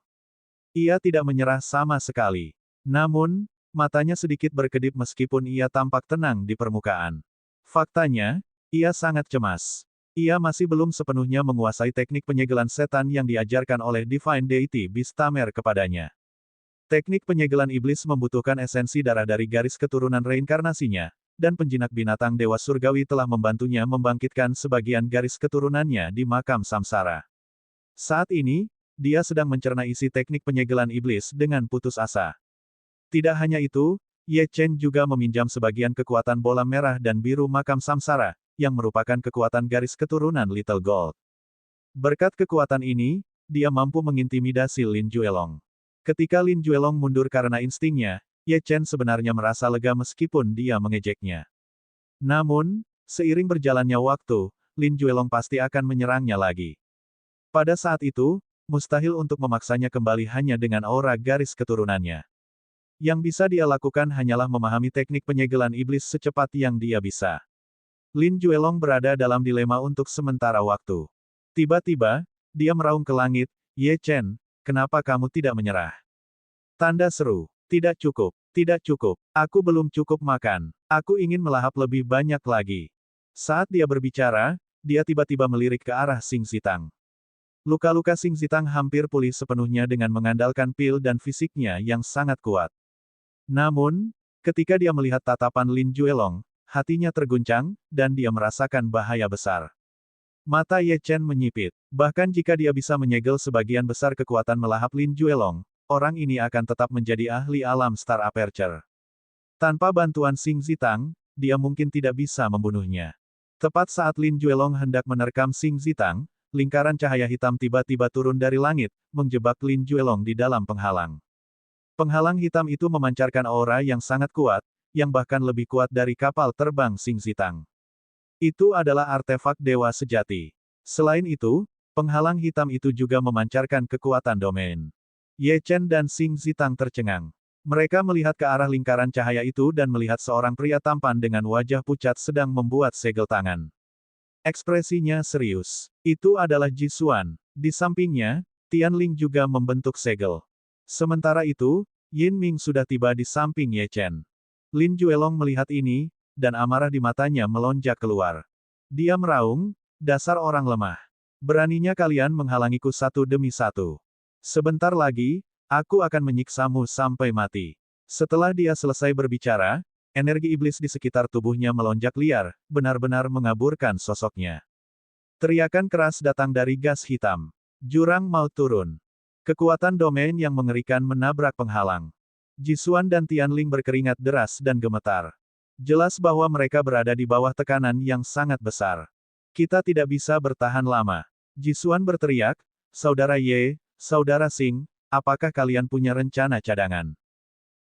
Ia tidak menyerah sama sekali. Namun, matanya sedikit berkedip meskipun ia tampak tenang di permukaan. Faktanya, ia sangat cemas. Ia masih belum sepenuhnya menguasai teknik penyegelan setan yang diajarkan oleh Divine Deity Bistamer kepadanya. Teknik penyegelan iblis membutuhkan esensi darah dari garis keturunan reinkarnasinya, dan penjinak binatang Dewa Surgawi telah membantunya membangkitkan sebagian garis keturunannya di makam samsara. Saat ini, dia sedang mencerna isi teknik penyegelan iblis dengan putus asa. Tidak hanya itu, Ye Chen juga meminjam sebagian kekuatan bola merah dan biru makam samsara, yang merupakan kekuatan garis keturunan Little Gold. Berkat kekuatan ini, dia mampu mengintimidasi Lin Juelong. Ketika Lin Juelong mundur karena instingnya, Ye Chen sebenarnya merasa lega meskipun dia mengejeknya. Namun, seiring berjalannya waktu, Lin Juelong pasti akan menyerangnya lagi. Pada saat itu, mustahil untuk memaksanya kembali hanya dengan aura garis keturunannya. Yang bisa dia lakukan hanyalah memahami teknik penyegelan iblis secepat yang dia bisa. Lin Juelong berada dalam dilema untuk sementara waktu. Tiba-tiba, dia meraung ke langit, "Ye Chen, kenapa kamu tidak menyerah?" Tanda seru. Tidak cukup. Tidak cukup. Aku belum cukup makan. Aku ingin melahap lebih banyak lagi. Saat dia berbicara, dia tiba-tiba melirik ke arah Xing Zitang. Luka-luka Xing Zitang hampir pulih sepenuhnya dengan mengandalkan pil dan fisiknya yang sangat kuat. Namun, ketika dia melihat tatapan Lin Juelong, hatinya terguncang, dan dia merasakan bahaya besar. Mata Ye Chen menyipit. Bahkan jika dia bisa menyegel sebagian besar kekuatan melahap Lin Juelong, orang ini akan tetap menjadi ahli alam Star Aperture. Tanpa bantuan Xing Zitang, dia mungkin tidak bisa membunuhnya. Tepat saat Lin Juelong hendak menerkam Xing Zitang, lingkaran cahaya hitam tiba-tiba turun dari langit, menjebak Lin Juelong di dalam penghalang. Penghalang hitam itu memancarkan aura yang sangat kuat, yang bahkan lebih kuat dari kapal terbang Xing Zitang. Itu adalah artefak dewa sejati. Selain itu, penghalang hitam itu juga memancarkan kekuatan domain. Ye Chen dan Xing Zitang tercengang. Mereka melihat ke arah lingkaran cahaya itu dan melihat seorang pria tampan dengan wajah pucat sedang membuat segel tangan. Ekspresinya serius. Itu adalah Ji Xuan. Di sampingnya, Tianling juga membentuk segel. Sementara itu, Yin Ming sudah tiba di samping Ye Chen. Lin Juelong melihat ini, dan amarah di matanya melonjak keluar. Dia meraung, dasar orang lemah. Beraninya kalian menghalangiku satu demi satu. Sebentar lagi, aku akan menyiksamu sampai mati. Setelah dia selesai berbicara, energi iblis di sekitar tubuhnya melonjak liar, benar-benar mengaburkan sosoknya. Teriakan keras datang dari gas hitam. Jurang mau turun. Kekuatan domain yang mengerikan menabrak penghalang. Ji Xuan dan Tianling berkeringat deras dan gemetar. Jelas bahwa mereka berada di bawah tekanan yang sangat besar. Kita tidak bisa bertahan lama. Ji Xuan berteriak, Saudara Ye, Saudara Xing, apakah kalian punya rencana cadangan?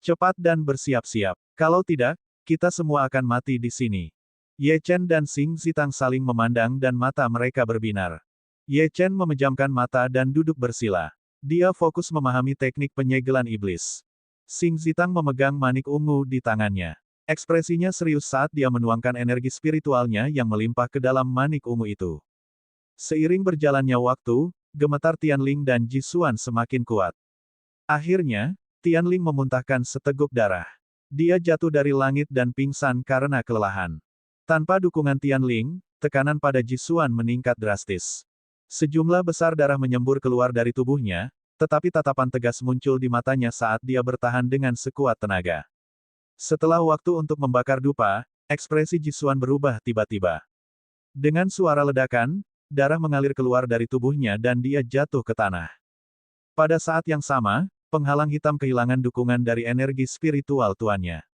Cepat dan bersiap-siap. Kalau tidak, kita semua akan mati di sini. Ye Chen dan Xing Zitang saling memandang dan mata mereka berbinar. Ye Chen memejamkan mata dan duduk bersila. Dia fokus memahami teknik penyegelan iblis. Xing Zitang memegang manik ungu di tangannya. Ekspresinya serius saat dia menuangkan energi spiritualnya yang melimpah ke dalam manik ungu itu. Seiring berjalannya waktu, gemetar Tianling dan Ji Xuan semakin kuat. Akhirnya, Tianling memuntahkan seteguk darah. Dia jatuh dari langit dan pingsan karena kelelahan. Tanpa dukungan Tianling, tekanan pada Ji Xuan meningkat drastis. Sejumlah besar darah menyembur keluar dari tubuhnya, tetapi tatapan tegas muncul di matanya saat dia bertahan dengan sekuat tenaga. Setelah waktu untuk membakar dupa, ekspresi Ji Xuan berubah tiba-tiba. Dengan suara ledakan, darah mengalir keluar dari tubuhnya dan dia jatuh ke tanah. Pada saat yang sama, penghalang hitam kehilangan dukungan dari energi spiritual tuannya.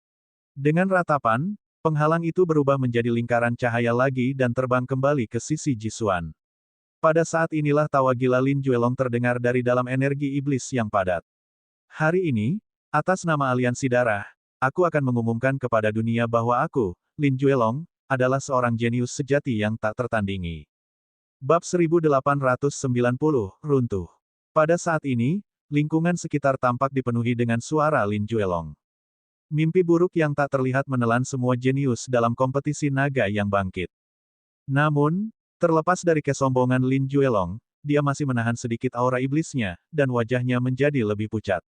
Dengan ratapan, penghalang itu berubah menjadi lingkaran cahaya lagi dan terbang kembali ke sisi Ji Xuan. Pada saat inilah tawa gila Lin Juelong terdengar dari dalam energi iblis yang padat. Hari ini, atas nama Aliansi Darah, aku akan mengumumkan kepada dunia bahwa aku, Lin Juelong, adalah seorang jenius sejati yang tak tertandingi. Bab 1890, runtuh. Pada saat ini, lingkungan sekitar tampak dipenuhi dengan suara Lin Juelong. Mimpi buruk yang tak terlihat menelan semua jenius dalam kompetisi naga yang bangkit. Namun, terlepas dari kesombongan Lin Juelong, dia masih menahan sedikit aura iblisnya, dan wajahnya menjadi lebih pucat.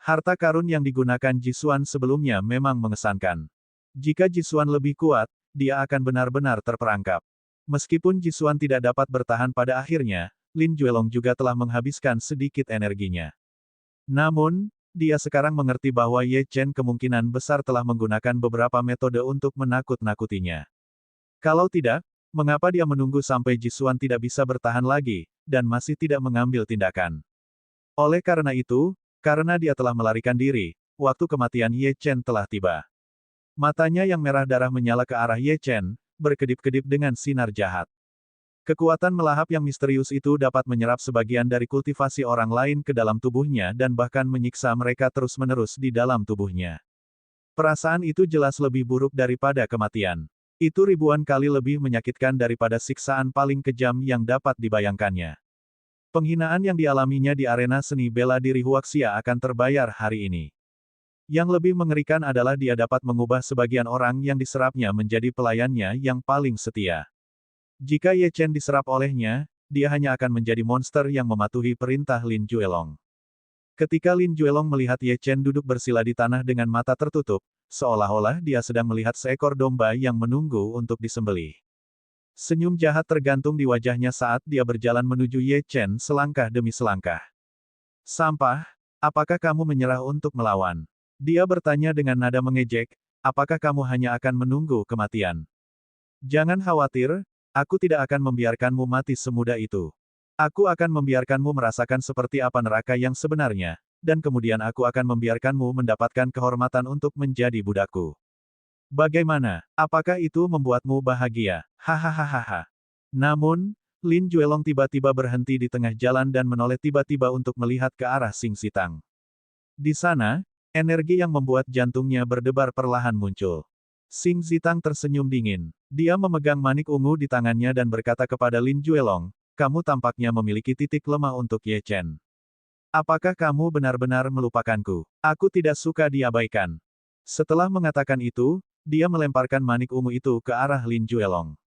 Harta karun yang digunakan Ji Xuan sebelumnya memang mengesankan. Jika Ji Xuan lebih kuat, dia akan benar-benar terperangkap. Meskipun Ji Xuan tidak dapat bertahan pada akhirnya, Lin Juelong juga telah menghabiskan sedikit energinya. Namun, dia sekarang mengerti bahwa Ye Chen kemungkinan besar telah menggunakan beberapa metode untuk menakut-nakutinya. Kalau tidak, mengapa dia menunggu sampai Ji Xuan tidak bisa bertahan lagi, dan masih tidak mengambil tindakan? Oleh karena itu, karena dia telah melarikan diri, waktu kematian Ye Chen telah tiba. Matanya yang merah darah menyala ke arah Ye Chen, berkedip-kedip dengan sinar jahat. Kekuatan melahap yang misterius itu dapat menyerap sebagian dari kultivasi orang lain ke dalam tubuhnya dan bahkan menyiksa mereka terus-menerus di dalam tubuhnya. Perasaan itu jelas lebih buruk daripada kematian. Itu ribuan kali lebih menyakitkan daripada siksaan paling kejam yang dapat dibayangkannya. Penghinaan yang dialaminya di arena seni bela diri Huaxia akan terbayar hari ini. Yang lebih mengerikan adalah dia dapat mengubah sebagian orang yang diserapnya menjadi pelayannya yang paling setia. Jika Ye Chen diserap olehnya, dia hanya akan menjadi monster yang mematuhi perintah Lin Juelong. Ketika Lin Juelong melihat Ye Chen duduk bersila di tanah dengan mata tertutup, seolah-olah dia sedang melihat seekor domba yang menunggu untuk disembelih. Senyum jahat tergantung di wajahnya saat dia berjalan menuju Ye Chen selangkah demi selangkah. Sampah, apakah kamu menyerah untuk melawan? Dia bertanya dengan nada mengejek, apakah kamu hanya akan menunggu kematian? Jangan khawatir, aku tidak akan membiarkanmu mati semudah itu. Aku akan membiarkanmu merasakan seperti apa neraka yang sebenarnya, dan kemudian aku akan membiarkanmu mendapatkan kehormatan untuk menjadi budakku. Bagaimana? Apakah itu membuatmu bahagia? Hahaha. Namun, Lin Juelong tiba-tiba berhenti di tengah jalan dan menoleh tiba-tiba untuk melihat ke arah Xing Zitang. Di sana, energi yang membuat jantungnya berdebar perlahan muncul. Xing Zitang tersenyum dingin. Dia memegang manik ungu di tangannya dan berkata kepada Lin Juelong, kamu tampaknya memiliki titik lemah untuk Ye Chen. Apakah kamu benar-benar melupakanku? Aku tidak suka diabaikan. Setelah mengatakan itu, dia melemparkan manik ungu itu ke arah Lin Juelong.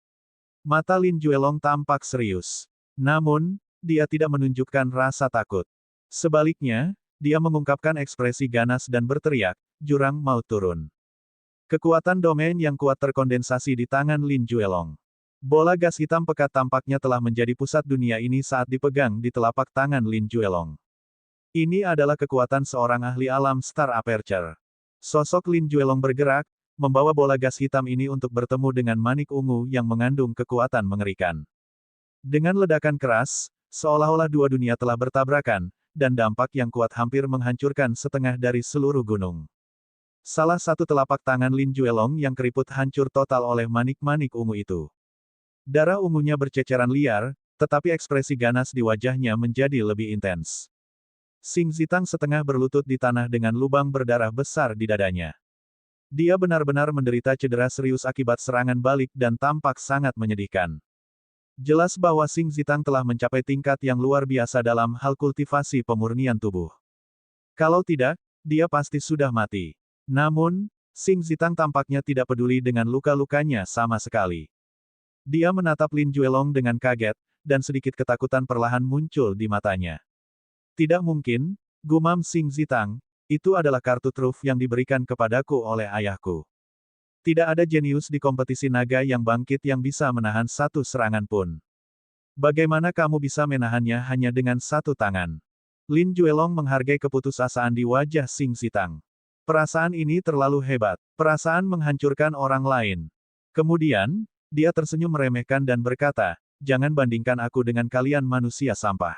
Mata Lin Juelong tampak serius. Namun, dia tidak menunjukkan rasa takut. Sebaliknya, dia mengungkapkan ekspresi ganas dan berteriak, jurang mau turun. Kekuatan domain yang kuat terkondensasi di tangan Lin Juelong. Bola gas hitam pekat tampaknya telah menjadi pusat dunia ini saat dipegang di telapak tangan Lin Juelong. Ini adalah kekuatan seorang ahli alam Star Aperture. Sosok Lin Juelong bergerak, membawa bola gas hitam ini untuk bertemu dengan manik ungu yang mengandung kekuatan mengerikan. Dengan ledakan keras, seolah-olah dua dunia telah bertabrakan, dan dampak yang kuat hampir menghancurkan setengah dari seluruh gunung. Salah satu telapak tangan Lin Juelong yang keriput hancur total oleh manik-manik ungu itu. Darah ungunya berceceran liar, tetapi ekspresi ganas di wajahnya menjadi lebih intens. Xing Zitang setengah berlutut di tanah dengan lubang berdarah besar di dadanya. Dia benar-benar menderita cedera serius akibat serangan balik dan tampak sangat menyedihkan. Jelas bahwa Xing Zitang telah mencapai tingkat yang luar biasa dalam hal kultivasi pemurnian tubuh. Kalau tidak, dia pasti sudah mati. Namun, Xing Zitang tampaknya tidak peduli dengan luka-lukanya sama sekali. Dia menatap Lin Juelong dengan kaget, dan sedikit ketakutan perlahan muncul di matanya. Tidak mungkin, gumam Xing Zitang, itu adalah kartu truf yang diberikan kepadaku oleh ayahku. Tidak ada jenius di kompetisi naga yang bangkit yang bisa menahan satu serangan pun. Bagaimana kamu bisa menahannya hanya dengan satu tangan? Lin Juelong menghargai keputusasaan di wajah Xing Zitang. Perasaan ini terlalu hebat. Perasaan menghancurkan orang lain. Kemudian, dia tersenyum meremehkan dan berkata, jangan bandingkan aku dengan kalian manusia sampah.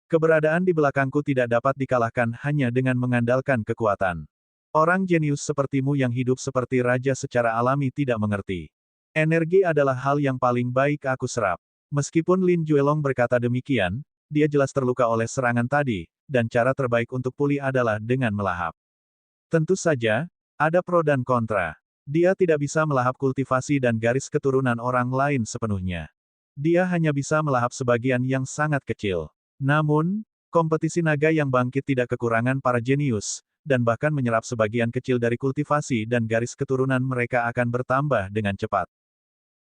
Keberadaan di belakangku tidak dapat dikalahkan hanya dengan mengandalkan kekuatan. Orang jenius sepertimu yang hidup seperti raja secara alami tidak mengerti. Energi adalah hal yang paling baik aku serap. Meskipun Lin Juelong berkata demikian, dia jelas terluka oleh serangan tadi, dan cara terbaik untuk pulih adalah dengan melahap. Tentu saja, ada pro dan kontra. Dia tidak bisa melahap kultivasi dan garis keturunan orang lain sepenuhnya. Dia hanya bisa melahap sebagian yang sangat kecil. Namun, kompetisi naga yang bangkit tidak kekurangan para jenius, dan bahkan menyerap sebagian kecil dari kultivasi dan garis keturunan mereka akan bertambah dengan cepat.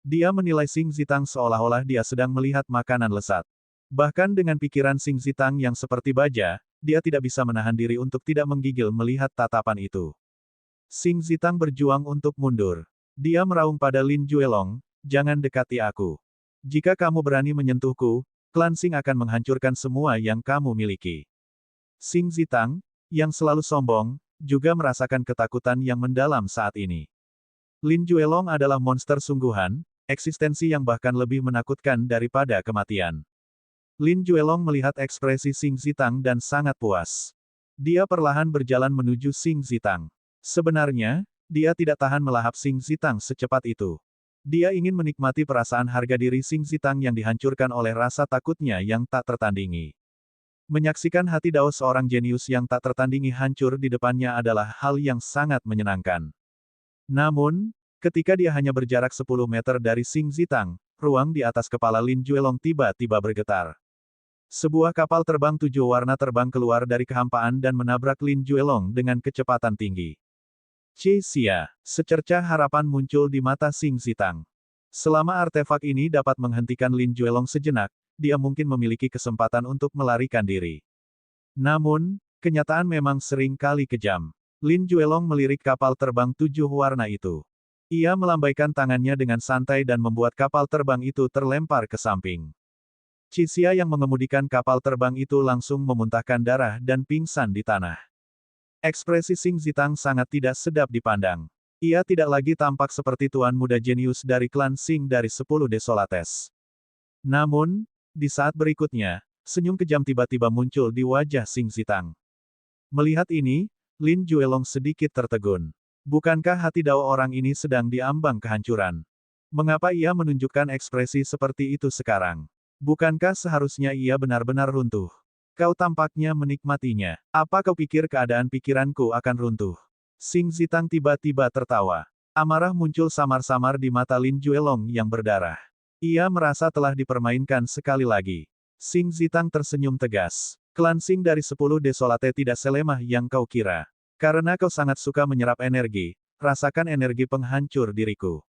Dia menilai Xing Zitang seolah-olah dia sedang melihat makanan lezat. Bahkan dengan pikiran Xing Zitang yang seperti baja, dia tidak bisa menahan diri untuk tidak menggigil melihat tatapan itu. Xing Zitang berjuang untuk mundur. Dia meraung pada Lin Juelong, jangan dekati aku. Jika kamu berani menyentuhku, klan Xing akan menghancurkan semua yang kamu miliki. Xing Zitang, yang selalu sombong, juga merasakan ketakutan yang mendalam saat ini. Lin Juelong adalah monster sungguhan, eksistensi yang bahkan lebih menakutkan daripada kematian. Lin Juelong melihat ekspresi Xing Zitang dan sangat puas. Dia perlahan berjalan menuju Xing Zitang. Sebenarnya, dia tidak tahan melahap Xing Zitang secepat itu. Dia ingin menikmati perasaan harga diri Xing Zitang yang dihancurkan oleh rasa takutnya yang tak tertandingi. Menyaksikan hati Dao seorang jenius yang tak tertandingi hancur di depannya adalah hal yang sangat menyenangkan. Namun, ketika dia hanya berjarak 10 meter dari Xing Zitang, ruang di atas kepala Lin Juelong tiba-tiba bergetar. Sebuah kapal terbang 7 warna terbang keluar dari kehampaan dan menabrak Lin Juelong dengan kecepatan tinggi. Xia, secercah harapan muncul di mata Xing Zitang. Selama artefak ini dapat menghentikan Lin Juelong sejenak, dia mungkin memiliki kesempatan untuk melarikan diri. Namun, kenyataan memang sering kali kejam. Lin Juelong melirik kapal terbang 7 warna itu. Ia melambaikan tangannya dengan santai dan membuat kapal terbang itu terlempar ke samping. Xia yang mengemudikan kapal terbang itu langsung memuntahkan darah dan pingsan di tanah. Ekspresi Xing Zitang sangat tidak sedap dipandang. Ia tidak lagi tampak seperti tuan muda jenius dari klan Xing dari 10 Desolates. Namun, di saat berikutnya, senyum kejam tiba-tiba muncul di wajah Xing Zitang. Melihat ini, Lin Juelong sedikit tertegun. Bukankah hati Dao orang ini sedang diambang kehancuran? Mengapa ia menunjukkan ekspresi seperti itu sekarang? Bukankah seharusnya ia benar-benar runtuh? Kau tampaknya menikmatinya. Apa kau pikir keadaan pikiranku akan runtuh? Xing Zitang tiba-tiba tertawa. Amarah muncul samar-samar di mata Lin Juelong yang berdarah. Ia merasa telah dipermainkan sekali lagi. Xing Zitang tersenyum tegas. Klan Xing dari 10 Desolate tidak selemah yang kau kira. Karena kau sangat suka menyerap energi, rasakan energi penghancur diriku.